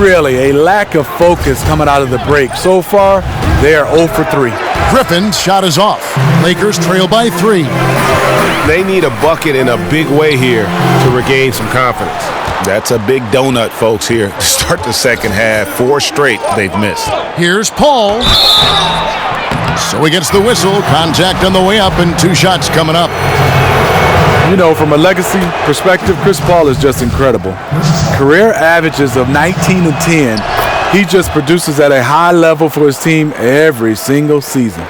Really, a lack of focus coming out of the break. So far, They are 0 for 3. Griffin's shot is off. Lakers trail by 3. They need a bucket in a big way here to regain some confidence. That's a big donut, folks, here to start the second half. 4 straight they've missed. Here's Paul. So he gets the whistle. Contact on the way up and 2 shots coming up. You know, from a legacy perspective, Chris Paul is just incredible. Career averages of 19 and 10. He just produces at a high level for his team every single season.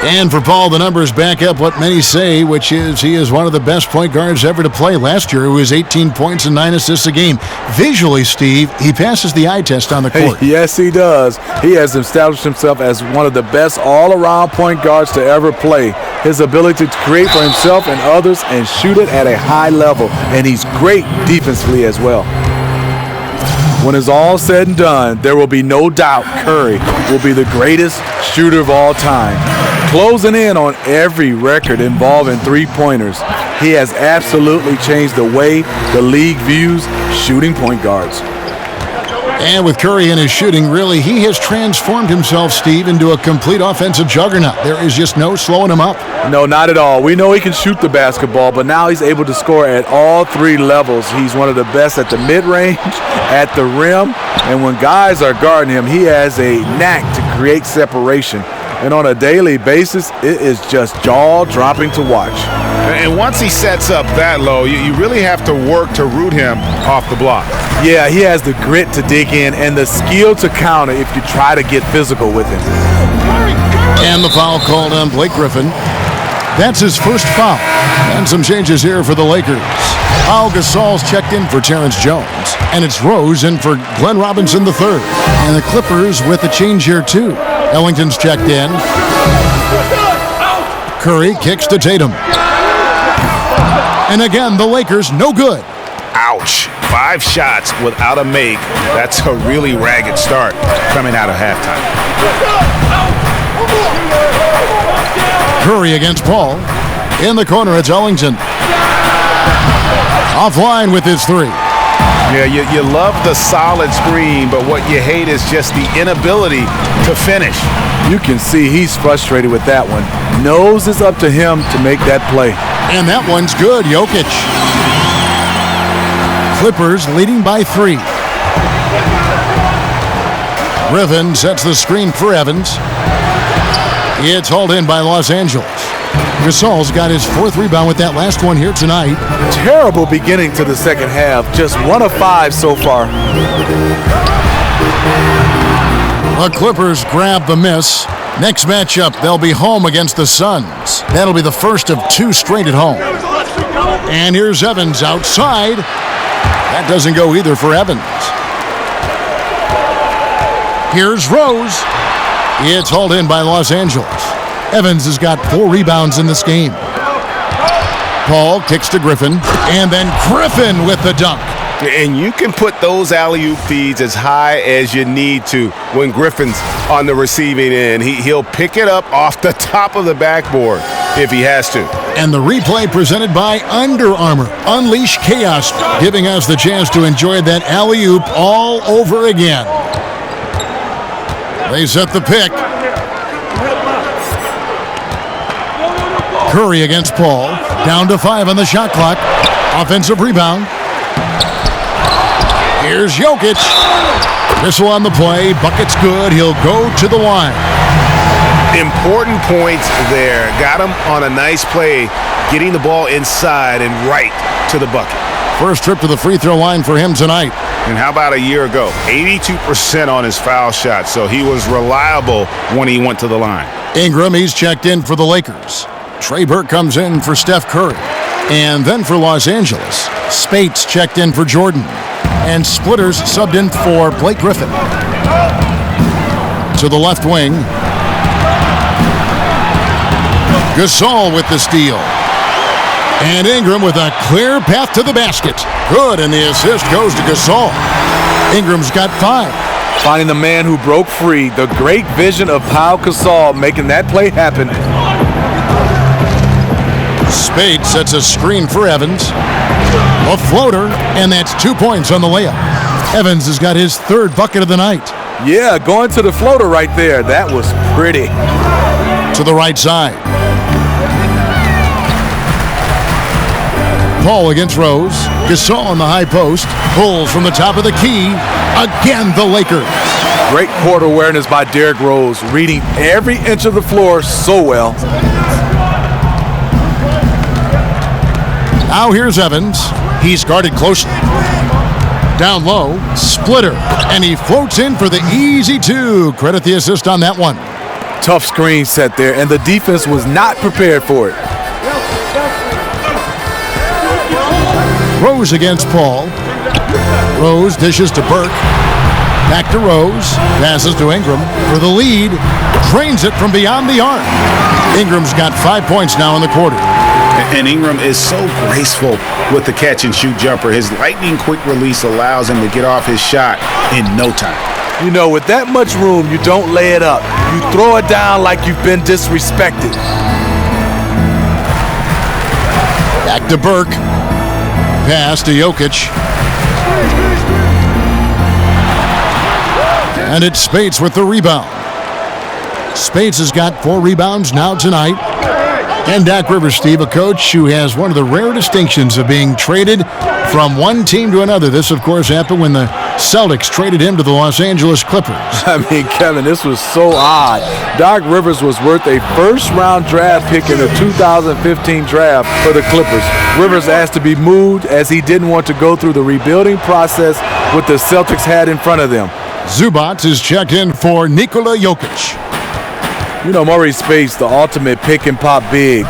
And for Paul, the numbers back up what many say, which is he is one of the best point guards ever to play. Last year, it was 18 points and 9 assists a game. Visually, Steve, he passes the eye test on the court. Yes, he does. He has established himself as one of the best all-around point guards to ever play. His ability to create for himself and others and shoot it at a high level. And he's great defensively as well. When it's all said and done, there will be no doubt Curry will be the greatest shooter of all time. Closing in on every record involving three-pointers, he has absolutely changed the way the league views shooting point guards. And with Curry in his shooting, really, he has transformed himself, Steve, into a complete offensive juggernaut. There is just no slowing him up. No, not at all. We know he can shoot the basketball, but now he's able to score at all 3 levels. He's one of the best at the mid-range, at the rim, and when guys are guarding him, he has a knack to create separation. And on a daily basis, it is just jaw-dropping to watch. And once he sets up that low, you really have to work to root him off the block. Yeah, he has the grit to dig in and the skill to counter if you try to get physical with him. And the foul called on Blake Griffin. That's his first foul. And some changes here for the Lakers. Pau Gasol's checked in for Terrence Jones. And it's Rose in for Glenn Robinson III. And the Clippers with a change here too. Ellington's checked in. Curry kicks to Tatum. And again, the Lakers no good. Ouch. 5 shots without a make. That's a really ragged start coming out of halftime. Curry against Paul. In the corner, it's Ellington. Offline with his 3. Yeah, you love the solid screen, but what you hate is just the inability to finish. You can see he's frustrated with that one. Knows it's up to him to make that play. And that one's good, Jokic. Clippers leading by 3. Griffin sets the screen for Evans. It's hauled in by Los Angeles. Gasol's got his 4th rebound with that last one here tonight. Terrible beginning to the second half. Just 1 of 5 so far. The Clippers grab the miss. Next matchup, they'll be home against the Suns. That'll be the first of 2 straight at home. And here's Evans outside. That doesn't go either for Evans. Here's Rose. It's hauled in by Los Angeles. Evans has got 4 rebounds in this game. Paul kicks to Griffin, and then Griffin with the dunk. And you can put those alley-oop feeds as high as you need to when Griffin's on the receiving end. He'll pick it up off the top of the backboard if he has to. And the replay presented by Under Armour. Unleash chaos, giving us the chance to enjoy that alley-oop all over again. They set the pick. Curry against Paul. Down to 5 on the shot clock. Offensive rebound. Here's Jokic. Whistle on the play. Bucket's good. He'll go to the line. Important points there. Got him on a nice play, getting the ball inside and right to the bucket. First trip to the free throw line for him tonight. And how about a year ago? 82% on his foul shot, so he was reliable when he went to the line. Ingram, he's checked in for the Lakers. Trey Burke comes in for Steph Curry. And then for Los Angeles, Spates checked in for Jordan. And Splitters subbed in for Blake Griffin. To the left wing. Gasol with the steal. And Ingram with a clear path to the basket. Good, and the assist goes to Gasol. Ingram's got 5. Finding the man who broke free. The great vision of Pau Gasol making that play happen. Spade sets a screen for Evans. A floater, and that's 2 points on the layup. Evans has got his 3rd bucket of the night. Yeah, going to the floater right there. That was pretty. To the right side. Paul against Rose. Gasol on the high post. Pulls from the top of the key. Again, the Lakers. Great court awareness by Derrick Rose, reading every inch of the floor so well. Now here's Evans. He's guarded closely. Down low, splitter, and he floats in for the easy two. Credit the assist on that one. Tough screen set there, and the defense was not prepared for it. Rose against Paul. Rose dishes to Burke. Back to Rose. Passes to Ingram for the lead. Drains it from beyond the arc. Ingram's got 5 points now in the quarter. And Ingram is so graceful with the catch-and-shoot jumper. His lightning-quick release allows him to get off his shot in no time. You know, with that much room, you don't lay it up. You throw it down like you've been disrespected. Back to Burke. Pass to Jokic. And it's Spates with the rebound. Spates has got 4 rebounds now tonight. And Doc Rivers, Steve, a coach who has one of the rare distinctions of being traded from one team to another. This, of course, happened when the Celtics traded him to the Los Angeles Clippers. I mean, Kevin, this was so odd. Doc Rivers was worth a first-round draft pick in the 2015 draft for the Clippers. Rivers asked to be moved as he didn't want to go through the rebuilding process what the Celtics had in front of them. Zubac is checked in for Nikola Jokic. You know, Maurice Spates, the ultimate pick-and-pop big.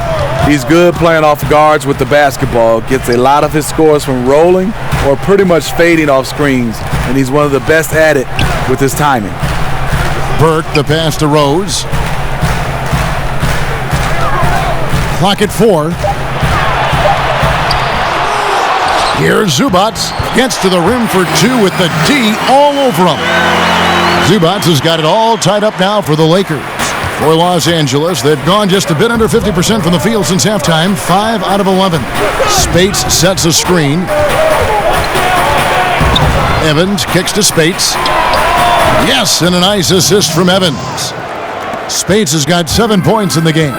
He's good playing off guards with the basketball, gets a lot of his scores from rolling or pretty much fading off screens, and he's one of the best at it with his timing. Burke, the pass to Rose. Clock at 4. Here's Zubac. Gets to the rim for 2 with the D all over him. Zubac has got it all tied up now for the Lakers. For Los Angeles, they've gone just a bit under 50% from the field since halftime, 5 out of 11. Spates sets a screen. Evans kicks to Spates. Yes, and a nice assist from Evans. Spates has got 7 points in the game.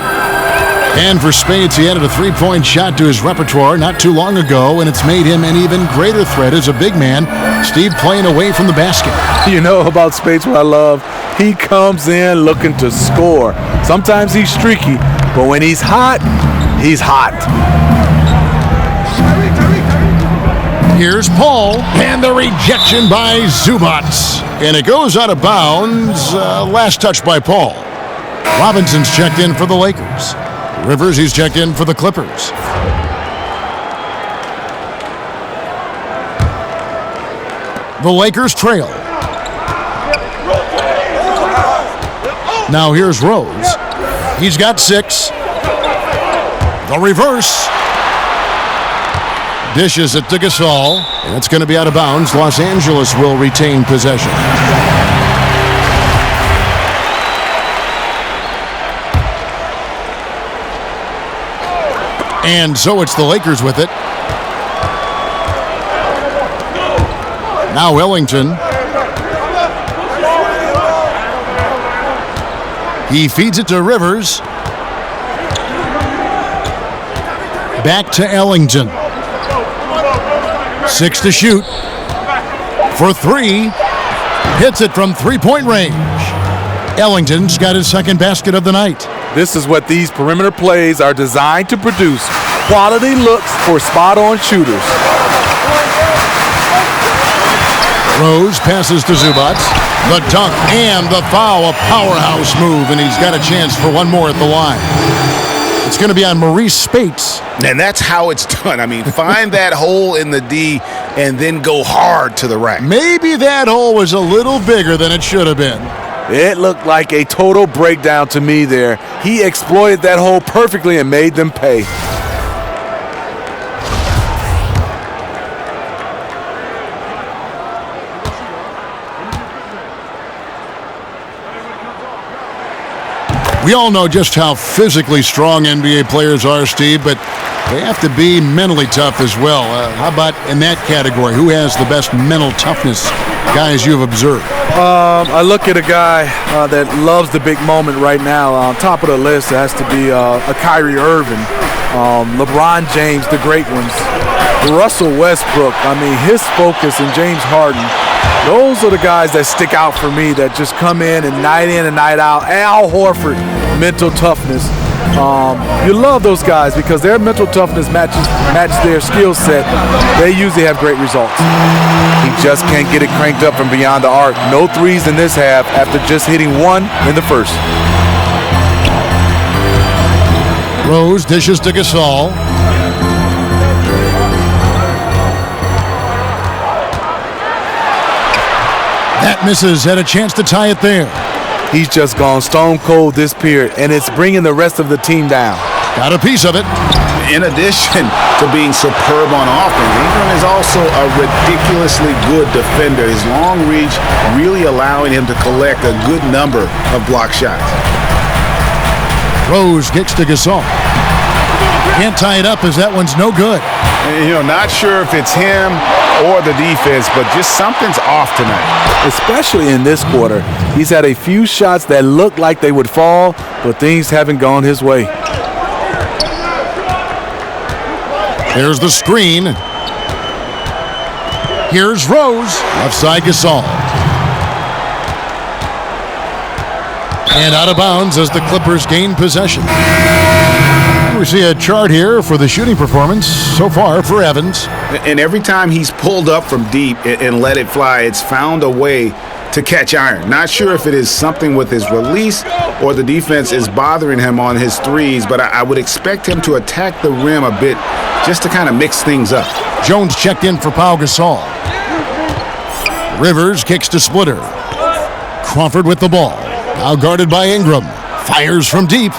And for Spates, he added a 3-point shot to his repertoire not too long ago, and it's made him an even greater threat as a big man. Steve playing away from the basket. You know about Spates what I love? He comes in looking to score. Sometimes he's streaky, but when he's hot, he's hot. Here's Paul, and the rejection by Zubac. And it goes out of bounds. Last touch by Paul. Robinson's checked in for the Lakers. Rivers, he's checked in for the Clippers. The Lakers trail. Now here's Rose. He's got 6. The reverse. Dishes it to Gasol. And it's going to be out of bounds. Los Angeles will retain possession. And so it's the Lakers with it. Now Ellington. He feeds it to Rivers. Back to Ellington. 6 to shoot. For 3. Hits it from 3-point range. Ellington's got his second basket of the night. This is what these perimeter plays are designed to produce. Quality looks for spot-on shooters. Rose passes to Zubac. The dunk and the foul, a powerhouse move, and he's got a chance for one more at the line. It's going to be on Maurice Spates. And that's how it's done. I mean, find that hole in the D and then go hard to the rack. Maybe that hole was a little bigger than it should have been. It looked like a total breakdown to me there. He exploited that hole perfectly and made them pay. We all know just how physically strong NBA players are, Steve, but they have to be mentally tough as well. How about in that category? Who has the best mental toughness, guys you've observed? I look at a guy that loves the big moment right now. On top of the list has to be a Kyrie Irving, LeBron James, the great ones, Russell Westbrook. I mean, his focus, and James Harden. Those are the guys that stick out for me, that just come in and night out. Al Horford, mental toughness. You love those guys because their mental toughness matches their skill set. They usually have great results. He just can't get it cranked up from beyond the arc. No threes in this half after just hitting one in the first. Rose dishes to Gasol. That misses. Had a chance to tie it there. He's just gone stone cold this period, and it's bringing the rest of the team down. Got a piece of it. In addition to being superb on offense, Ingram is also a ridiculously good defender. His long reach really allowing him to collect a good number of block shots. Rose kicks to Gasol. Can't tie it up as that one's no good. Not sure if it's him or the defense, but just something's off tonight. Especially in this quarter. He's had a few shots that looked like they would fall, but things haven't gone his way. There's the screen. Here's Rose. Left side Gasol. And out of bounds as the Clippers gain possession. We see a chart here for the shooting performance so far for Evans. And every time he's pulled up from deep and let it fly, it's found a way to catch iron. Not sure if it is something with his release or the defense is bothering him on his threes, but I would expect him to attack the rim a bit just to kind of mix things up. Jones checked in for Pau Gasol. Rivers kicks to Splitter. Crawford with the ball. Now guarded by Ingram. Fires from deep.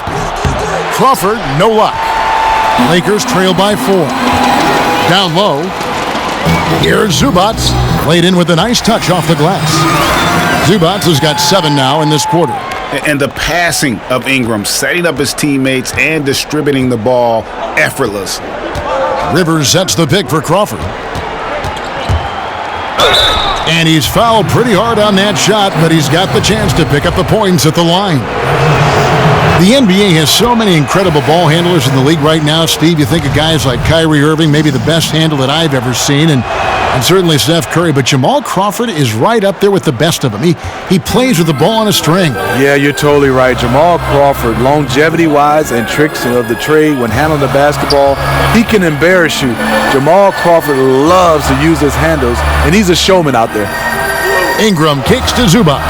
Crawford, no luck. Lakers trail by 4. Down low. Here's Zubac. Laid in with a nice touch off the glass. Zubac has got 7 now in this quarter. And the passing of Ingram, setting up his teammates and distributing the ball, effortless. Rivers sets the pick for Crawford. And he's fouled pretty hard on that shot, but he's got the chance to pick up the points at the line. The NBA has so many incredible ball handlers in the league right now. Steve, you think of guys like Kyrie Irving, maybe the best handle that I've ever seen, and certainly Steph Curry. But Jamal Crawford is right up there with the best of them. He plays with the ball on a string. Yeah, you're totally right. Jamal Crawford, longevity-wise and tricks of the trade when handling the basketball, he can embarrass you. Jamal Crawford loves to use his handles, and he's a showman out there. Ingram kicks to Zubac.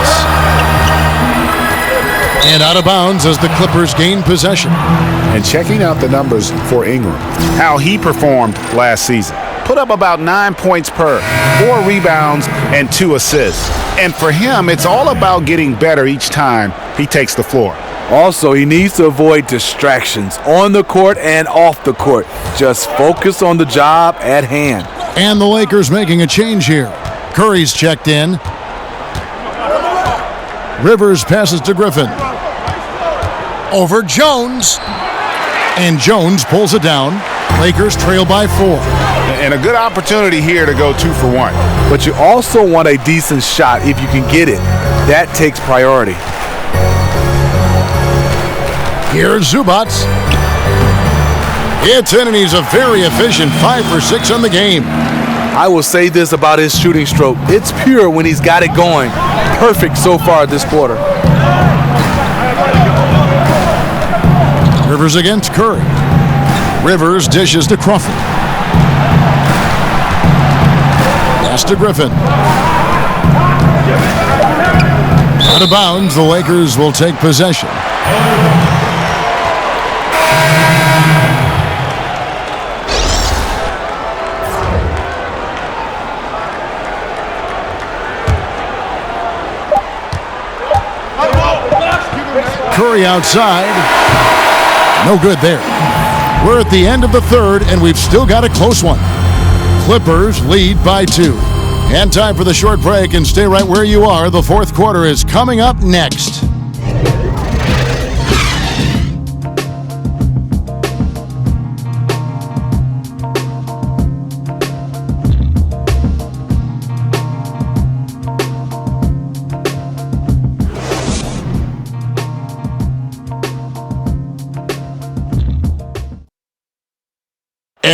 And out of bounds as the Clippers gain possession. And checking out the numbers for Ingram, how he performed last season. Put up about 9 points per, 4 rebounds, and 2 assists. And for him, it's all about getting better each time he takes the floor. Also, he needs to avoid distractions on the court and off the court. Just focus on the job at hand. And the Lakers making a change here. Curry's checked in. Rivers passes to Griffin. Over Jones. And Jones pulls it down. Lakers trail by 4. And a good opportunity here to go 2 for 1. But you also want a decent shot if you can get it. That takes priority. Here's Zubac. It's in, and he's a very efficient 5 for 6 on the game. I will say this about his shooting stroke. It's pure when he's got it going. Perfect so far this quarter. Rivers against Curry. Rivers dishes to Crawford. Pass to Griffin. Out of bounds, the Lakers will take possession. Curry outside. No good there. We're at the end of the third, and we've still got a close one. Clippers lead by 2. And time for the short break, and stay right where you are. The fourth quarter is coming up next.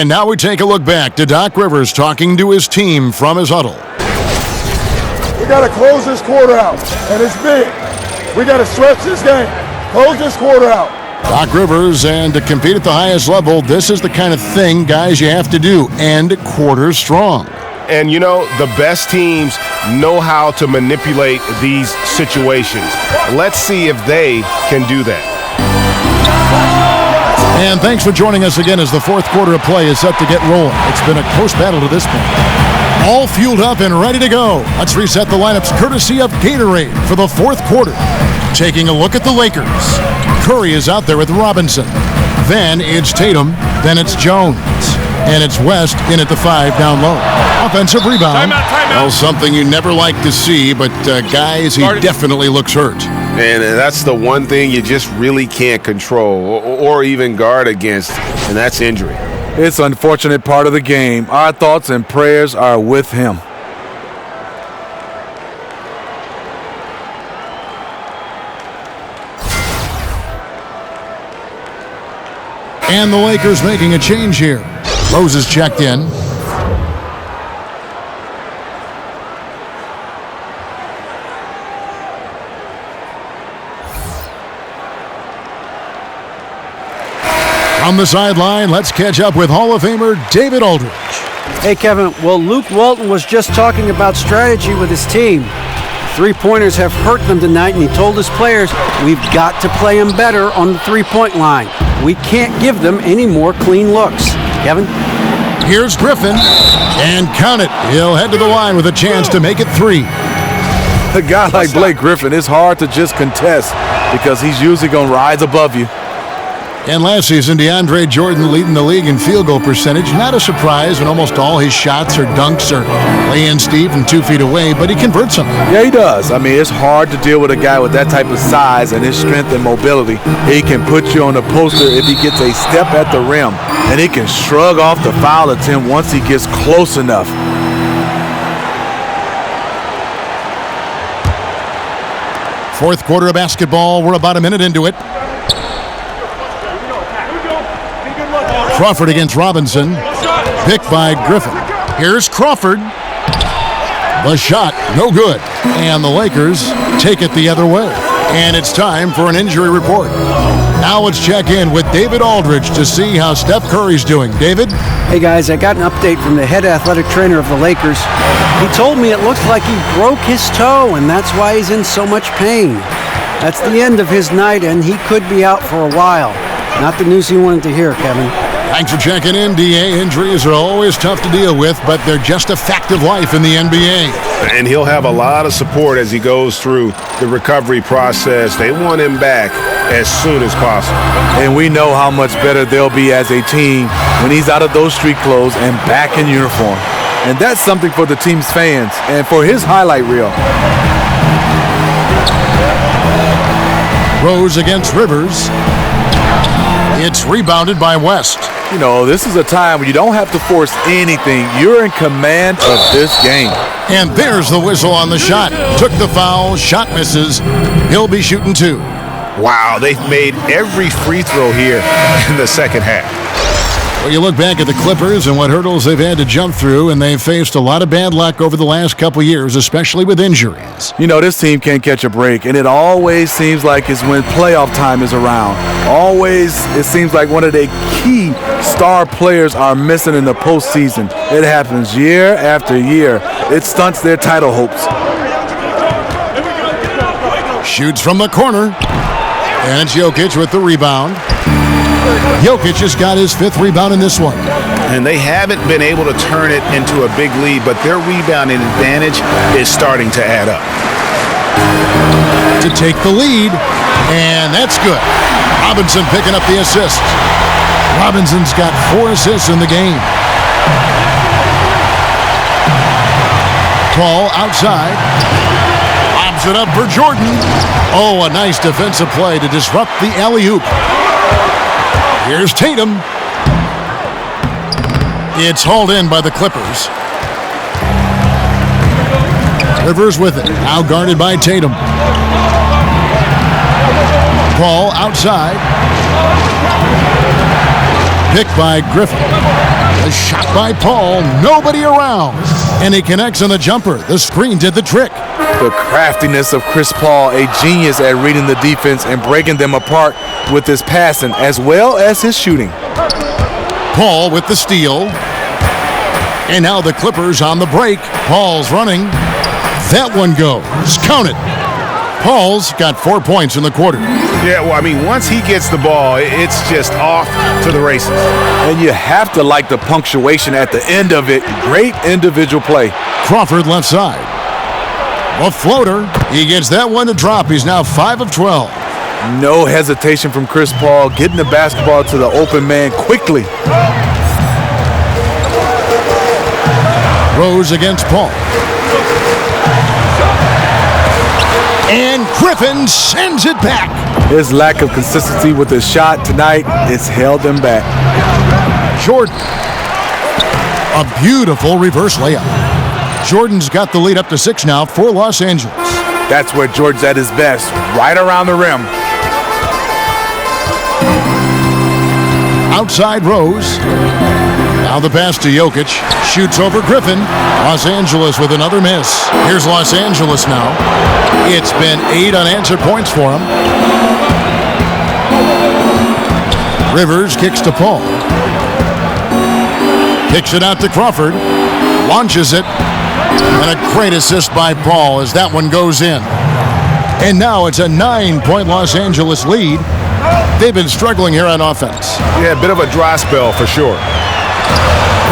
And now we take a look back to Doc Rivers talking to his team from his huddle. We got to close this quarter out, and it's big. We got to stretch this game. Close this quarter out. Doc Rivers, and to compete at the highest level, this is the kind of thing, guys, you have to do. End quarter strong. And, you know, the best teams know how to manipulate these situations. Let's see if they can do that. And thanks for joining us again as the fourth quarter of play is set to get rolling. It's been a close battle to this point. All fueled up and ready to go. Let's reset the lineups courtesy of Gatorade for the fourth quarter. Taking a look at the Lakers. Curry is out there with Robinson. Then it's Tatum. Then it's Jones. And it's West in at the 5 down low. Offensive rebound. Timeout. Well, something you never like to see, but guys, he definitely looks hurt. And that's the one thing you just really can't control or even guard against, and that's injury. It's an unfortunate part of the game. Our thoughts and prayers are with him. And the Lakers making a change here. Rose is checked in. On the sideline, let's catch up with Hall of Famer David Aldridge. Hey, Kevin. Well, Luke Walton was just talking about strategy with his team. Three-pointers have hurt them tonight, and he told his players, we've got to play them better on the three-point line. We can't give them any more clean looks. Kevin? Here's Griffin, and count it. He'll head to the line with a chance to make it 3. A guy like Blake Griffin, it's hard to just contest because he's usually going to rise above you. And last season, DeAndre Jordan leading the league in field goal percentage. Not a surprise when almost all his shots or dunks are lay in Steve from 2 feet away, but he converts them. Yeah, he does. I mean, it's hard to deal with a guy with that type of size and his strength and mobility. He can put you on the poster if he gets a step at the rim, and he can shrug off the foul attempt once he gets close enough. Fourth quarter of basketball. We're about a minute into it. Crawford against Robinson. Picked by Griffin. Here's Crawford. The shot, no good. And the Lakers take it the other way. And it's time for an injury report. Now let's check in with David Aldridge to see how Steph Curry's doing. David? Hey, guys, I got an update from the head athletic trainer of the Lakers. He told me it looks like he broke his toe, and that's why he's in so much pain. That's the end of his night, and he could be out for a while. Not the news you wanted to hear, Kevin. Thanks for checking in, DA. Injuries are always tough to deal with, but they're just a fact of life in the NBA. And he'll have a lot of support as he goes through the recovery process. They want him back as soon as possible. And we know how much better they'll be as a team when he's out of those street clothes and back in uniform. And that's something for the team's fans and for his highlight reel. Rose against Rivers. It's rebounded by West. You know, this is a time when you don't have to force anything. You're in command of this game. And there's the whistle on the shot. Took the foul, shot misses. He'll be shooting 2. Wow, they've made every free throw here in the second half. Well, you look back at the Clippers and what hurdles they've had to jump through, and they've faced a lot of bad luck over the last couple years, especially with injuries. You know, this team can't catch a break, and it always seems like it's when playoff time is around. Always, it seems like one of the key star players are missing in the postseason. It happens year after year. It stunts their title hopes. Shoots from the corner, and it's Jokic with the rebound. Jokic has got his 5th rebound in this one. And they haven't been able to turn it into a big lead, but their rebounding advantage is starting to add up. To take the lead, and that's good. Robinson picking up the assist. Robinson's got 4 assists in the game. Ball outside. Lobs it up for Jordan. Oh, a nice defensive play to disrupt the alley-oop. Here's Tatum. It's hauled in by the Clippers. Rivers with it. Now guarded by Tatum. Ball outside. Picked by Griffin. The shot by Paul, nobody around. And he connects on the jumper. The screen did the trick. The craftiness of Chris Paul, a genius at reading the defense and breaking them apart with his passing as well as his shooting. Paul with the steal. And now the Clippers on the break. Paul's running. That one goes. Count it. Paul's got 4 points in the quarter. Yeah, well, I mean, once he gets the ball, it's just off to the races. And you have to like the punctuation at the end of it. Great individual play. Crawford left side. A floater. He gets that one to drop. He's now 5 of 12. No hesitation from Chris Paul, getting the basketball to the open man quickly. Rose against Paul. And Griffin sends it back. His lack of consistency with his shot tonight has held him back. Jordan. A beautiful reverse layup. Jordan's got the lead up to 6 now for Los Angeles. That's where Jordan's at his best, right around the rim. Outside Rose. Now the pass to Jokic. Shoots over Griffin. Los Angeles with another miss. Here's Los Angeles now. It's been 8 unanswered points for him. Rivers kicks to Paul. Kicks it out to Crawford. Launches it. And a great assist by Paul as that one goes in. And now it's a 9-point Los Angeles lead. They've been struggling here on offense. Yeah, a bit of a dry spell for sure.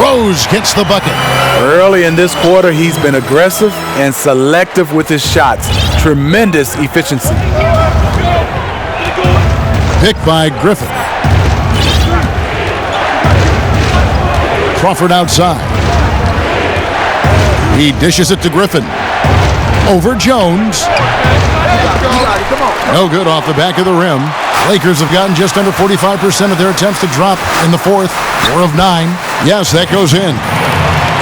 Rose gets the bucket. Early in this quarter, he's been aggressive and selective with his shots. Tremendous efficiency. Picked by Griffin. Crawford outside. He dishes it to Griffin. Over Jones. No good off the back of the rim. Lakers have gotten just under 45% of their attempts to drop in the fourth. 4 of 9. Yes, that goes in.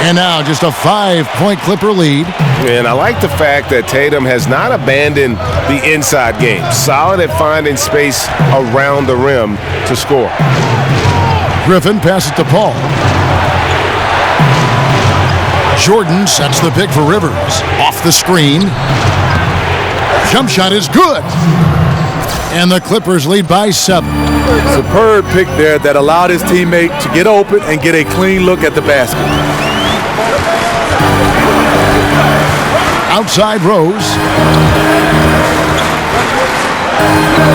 And now just a 5-point Clipper lead. And I like the fact that Tatum has not abandoned the inside game. Solid at finding space around the rim to score. Griffin passes to Paul. Jordan sets the pick for Rivers. Off the screen. Jump shot is good. And the Clippers lead by 7. Superb pick there that allowed his teammate to get open and get a clean look at the basket. Outside Rose.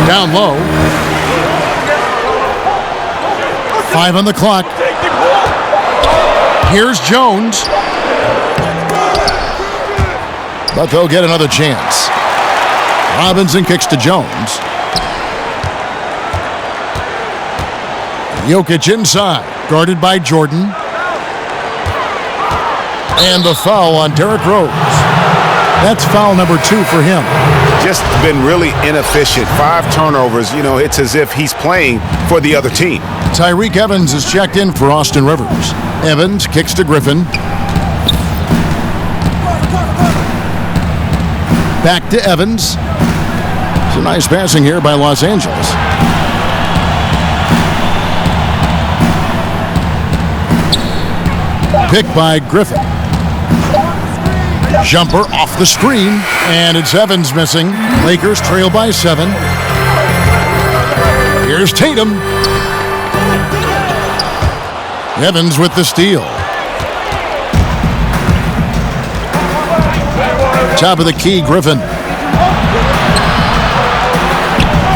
Down low. 5 on the clock. Here's Jones. But they'll get another chance. Robinson kicks to Jones. Jokic inside, guarded by Jordan. And the foul on Derrick Rose. That's foul number 2 for him. Just been really inefficient. 5 turnovers. You know, it's as if he's playing for the other team. Tyreke Evans is checked in for Austin Rivers. Evans kicks to Griffin. Back to Evans. Some nice passing here by Los Angeles. Picked by Griffin. Jumper off the screen, and it's Evans missing. Lakers trail by 7. Here's Tatum. Evans with the steal. Top of the key, Griffin.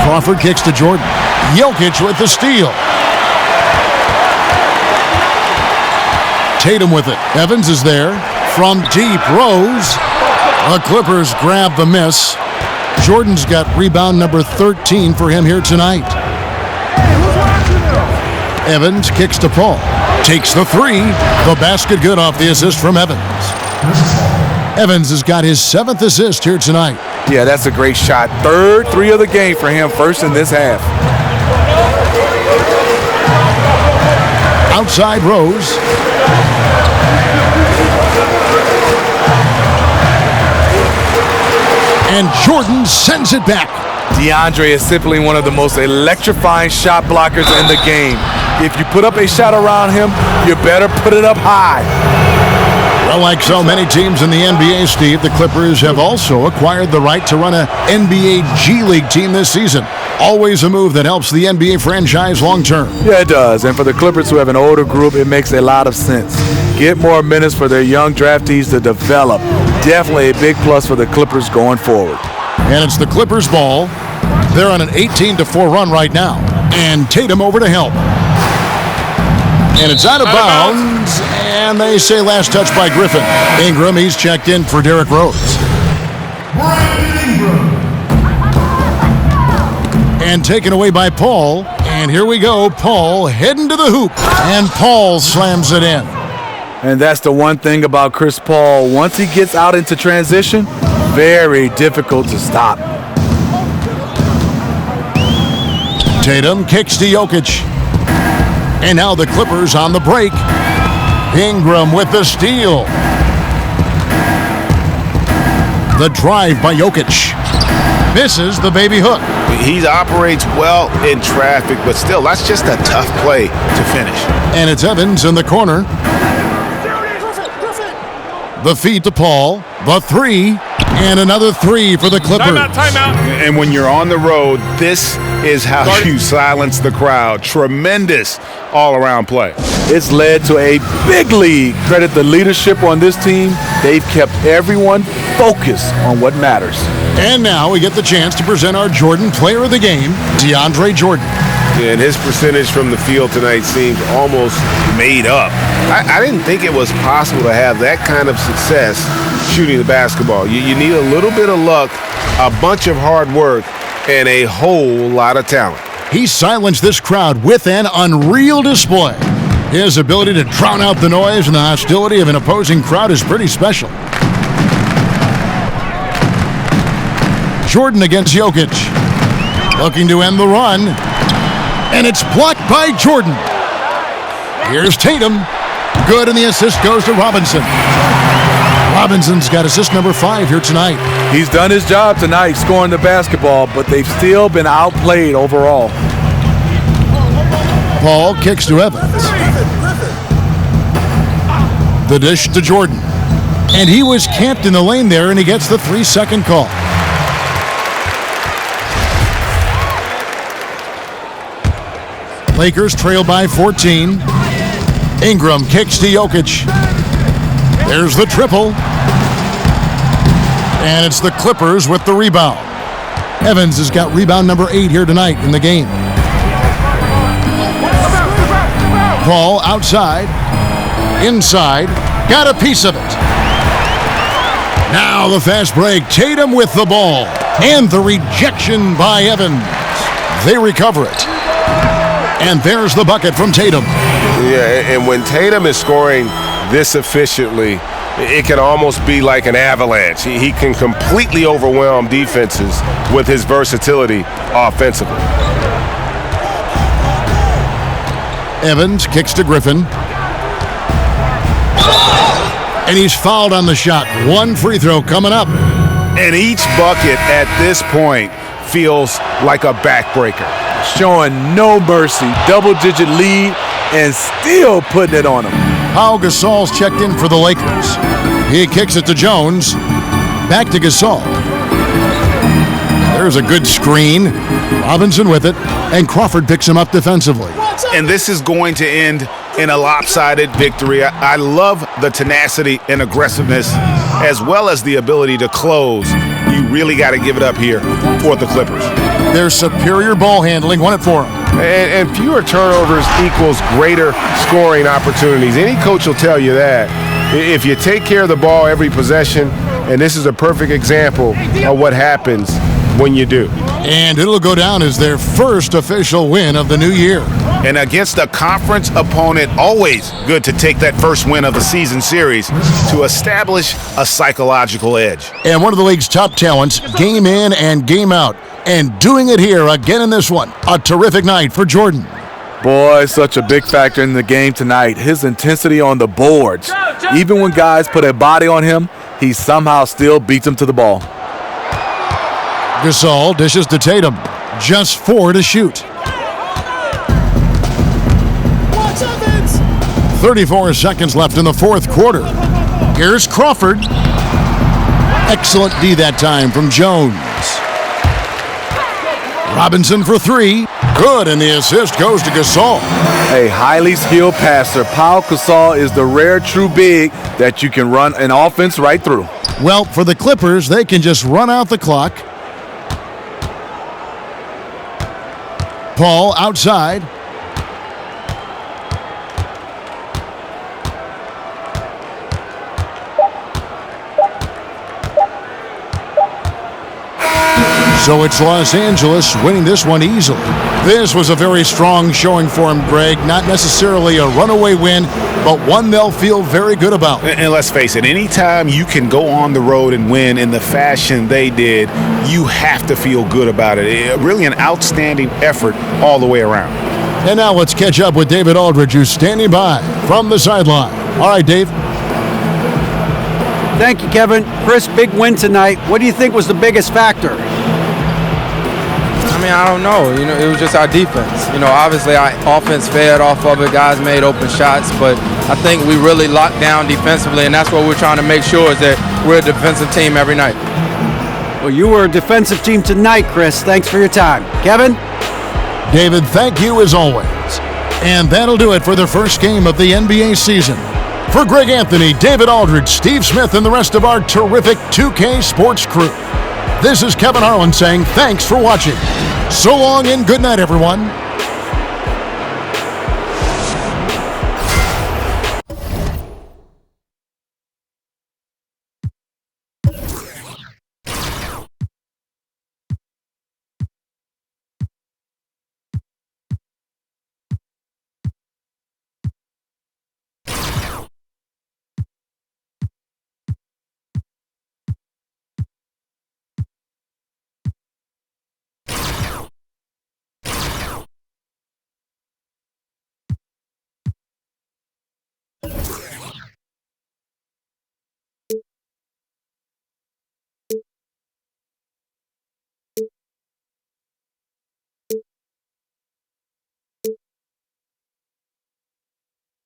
Crawford kicks to Jordan. Jokic with the steal. Tatum with it. Evans is there. From deep, Rose. The Clippers grab the miss. Jordan's got rebound number 13 for him here tonight. Evans kicks to Paul. Takes the 3. The basket good off the assist from Evans. Evans has got his 7th assist here tonight. Yeah, that's a great shot. 3rd 3 of the game for him, first in this half. Outside Rose. And Jordan sends it back. DeAndre is simply one of the most electrifying shot blockers in the game. If you put up a shot around him, you better put it up high. Well, like so many teams in the NBA, Steve, the Clippers have also acquired the right to run an NBA G League team this season. Always a move that helps the NBA franchise long term. Yeah, it does. And for the Clippers who have an older group, it makes a lot of sense. Get more minutes for their young draftees to develop. Definitely a big plus for the Clippers going forward. And it's the Clippers' ball. They're on an 18-4 run right now. And Tatum over to help. And it's out of bounds. And they say last touch by Griffin. Ingram, he's checked in for Derrick Rose. And taken away by Paul. And here we go. Paul heading to the hoop. And Paul slams it in. And that's the one thing about Chris Paul. Once he gets out into transition, very difficult to stop. Tatum kicks to Jokic. And now the Clippers on the break. Ingram with the steal. The drive by Jokic. Misses the baby hook. He operates well in traffic, but still, that's just a tough play to finish. And it's Evans in the corner. The feed to Paul. The three. And another three for the Clippers. Timeout. And when you're on the road, this is how you silence the crowd. Tremendous all-around play. It's led to a big lead. Credit the leadership on this team. They've kept everyone focused on what matters. And now we get the chance to present our Jordan Player of the Game, DeAndre Jordan. And his percentage from the field tonight seems almost made up. I didn't think it was possible to have that kind of success shooting the basketball. You need a little bit of luck, a bunch of hard work, and a whole lot of talent. He silenced this crowd with an unreal display. His ability to drown out the noise and the hostility of an opposing crowd is pretty special. Jordan against Jokic. Looking to end the run. And it's blocked by Jordan. Here's Tatum. Good, and the assist goes to Robinson. Robinson's got assist number 5 here tonight. He's done his job tonight scoring the basketball, but they've still been outplayed overall. Paul kicks to Evans. The dish to Jordan. And he was camped in the lane there, and he gets the 3-second call. Lakers trail by 14. Ingram kicks to Jokic. There's the triple. And it's the Clippers with the rebound. Evans has got rebound number 8 here tonight in the game. Paul outside. Inside. Got a piece of it. Now the fast break. Tatum with the ball. And the rejection by Evans. They recover it. And there's the bucket from Tatum. Yeah, and when Tatum is scoring this efficiently, it can almost be like an avalanche. He can completely overwhelm defenses with his versatility offensively. Evans kicks to Griffin. And he's fouled on the shot. One free throw coming up. And each bucket at this point feels like a backbreaker. Showing no mercy, double-digit lead, and still putting it on them. Pau Gasol's checked in for the Lakers. He kicks it to Jones. Back to Gasol. There's a good screen. Robinson with it, and Crawford picks him up defensively. And this is going to end in a lopsided victory. I love the tenacity and aggressiveness, as well as the ability to close. You really got to give it up here for the Clippers. Their superior ball handling won it for them. And fewer turnovers equals greater scoring opportunities. Any coach will tell you that. If you take care of the ball every possession, and this is a perfect example of what happens when you do. And it'll go down as their first official win of the new year. And against a conference opponent, always good to take that first win of the season series to establish a psychological edge. And one of the league's top talents, game in and game out. And doing it here again in this one. A terrific night for Jordan. Boy, such a big factor in the game tonight. His intensity on the boards. Even when guys put a body on him, he somehow still beats them to the ball. Gasol dishes to Tatum. Just 4 to shoot. 34 seconds left in the fourth quarter. Here's Crawford. Excellent D that time from Jones. Robinson for three. Good, and the assist goes to Gasol. A highly skilled passer. Pau Gasol is the rare true big that you can run an offense right through. Well, for the Clippers, they can just run out the clock. Paul outside. So it's Los Angeles winning this one easily. This was a very strong showing for him, Greg. Not necessarily a runaway win, but one they'll feel very good about. And let's face it, anytime you can go on the road and win in the fashion they did, you have to feel good about it. Really an outstanding effort all the way around. And now let's catch up with David Aldridge, who's standing by from the sideline. All right, Dave. Thank you, Kevin. Chris, big win tonight. What do you think was the biggest factor? I mean, I don't know. It was just our defense. Obviously our offense fed off of it. Guys made open shots, but I think we really locked down defensively, and that's what we're trying to make sure is that we're a defensive team every night. Well, you were a defensive team tonight, Chris. Thanks for your time. Kevin? David, thank you as always. And that'll do it for the first game of the NBA season. For Greg Anthony, David Aldridge, Steve Smith, and the rest of our terrific 2K Sports crew, this is Kevin Harlan saying thanks for watching. So long and good night, everyone.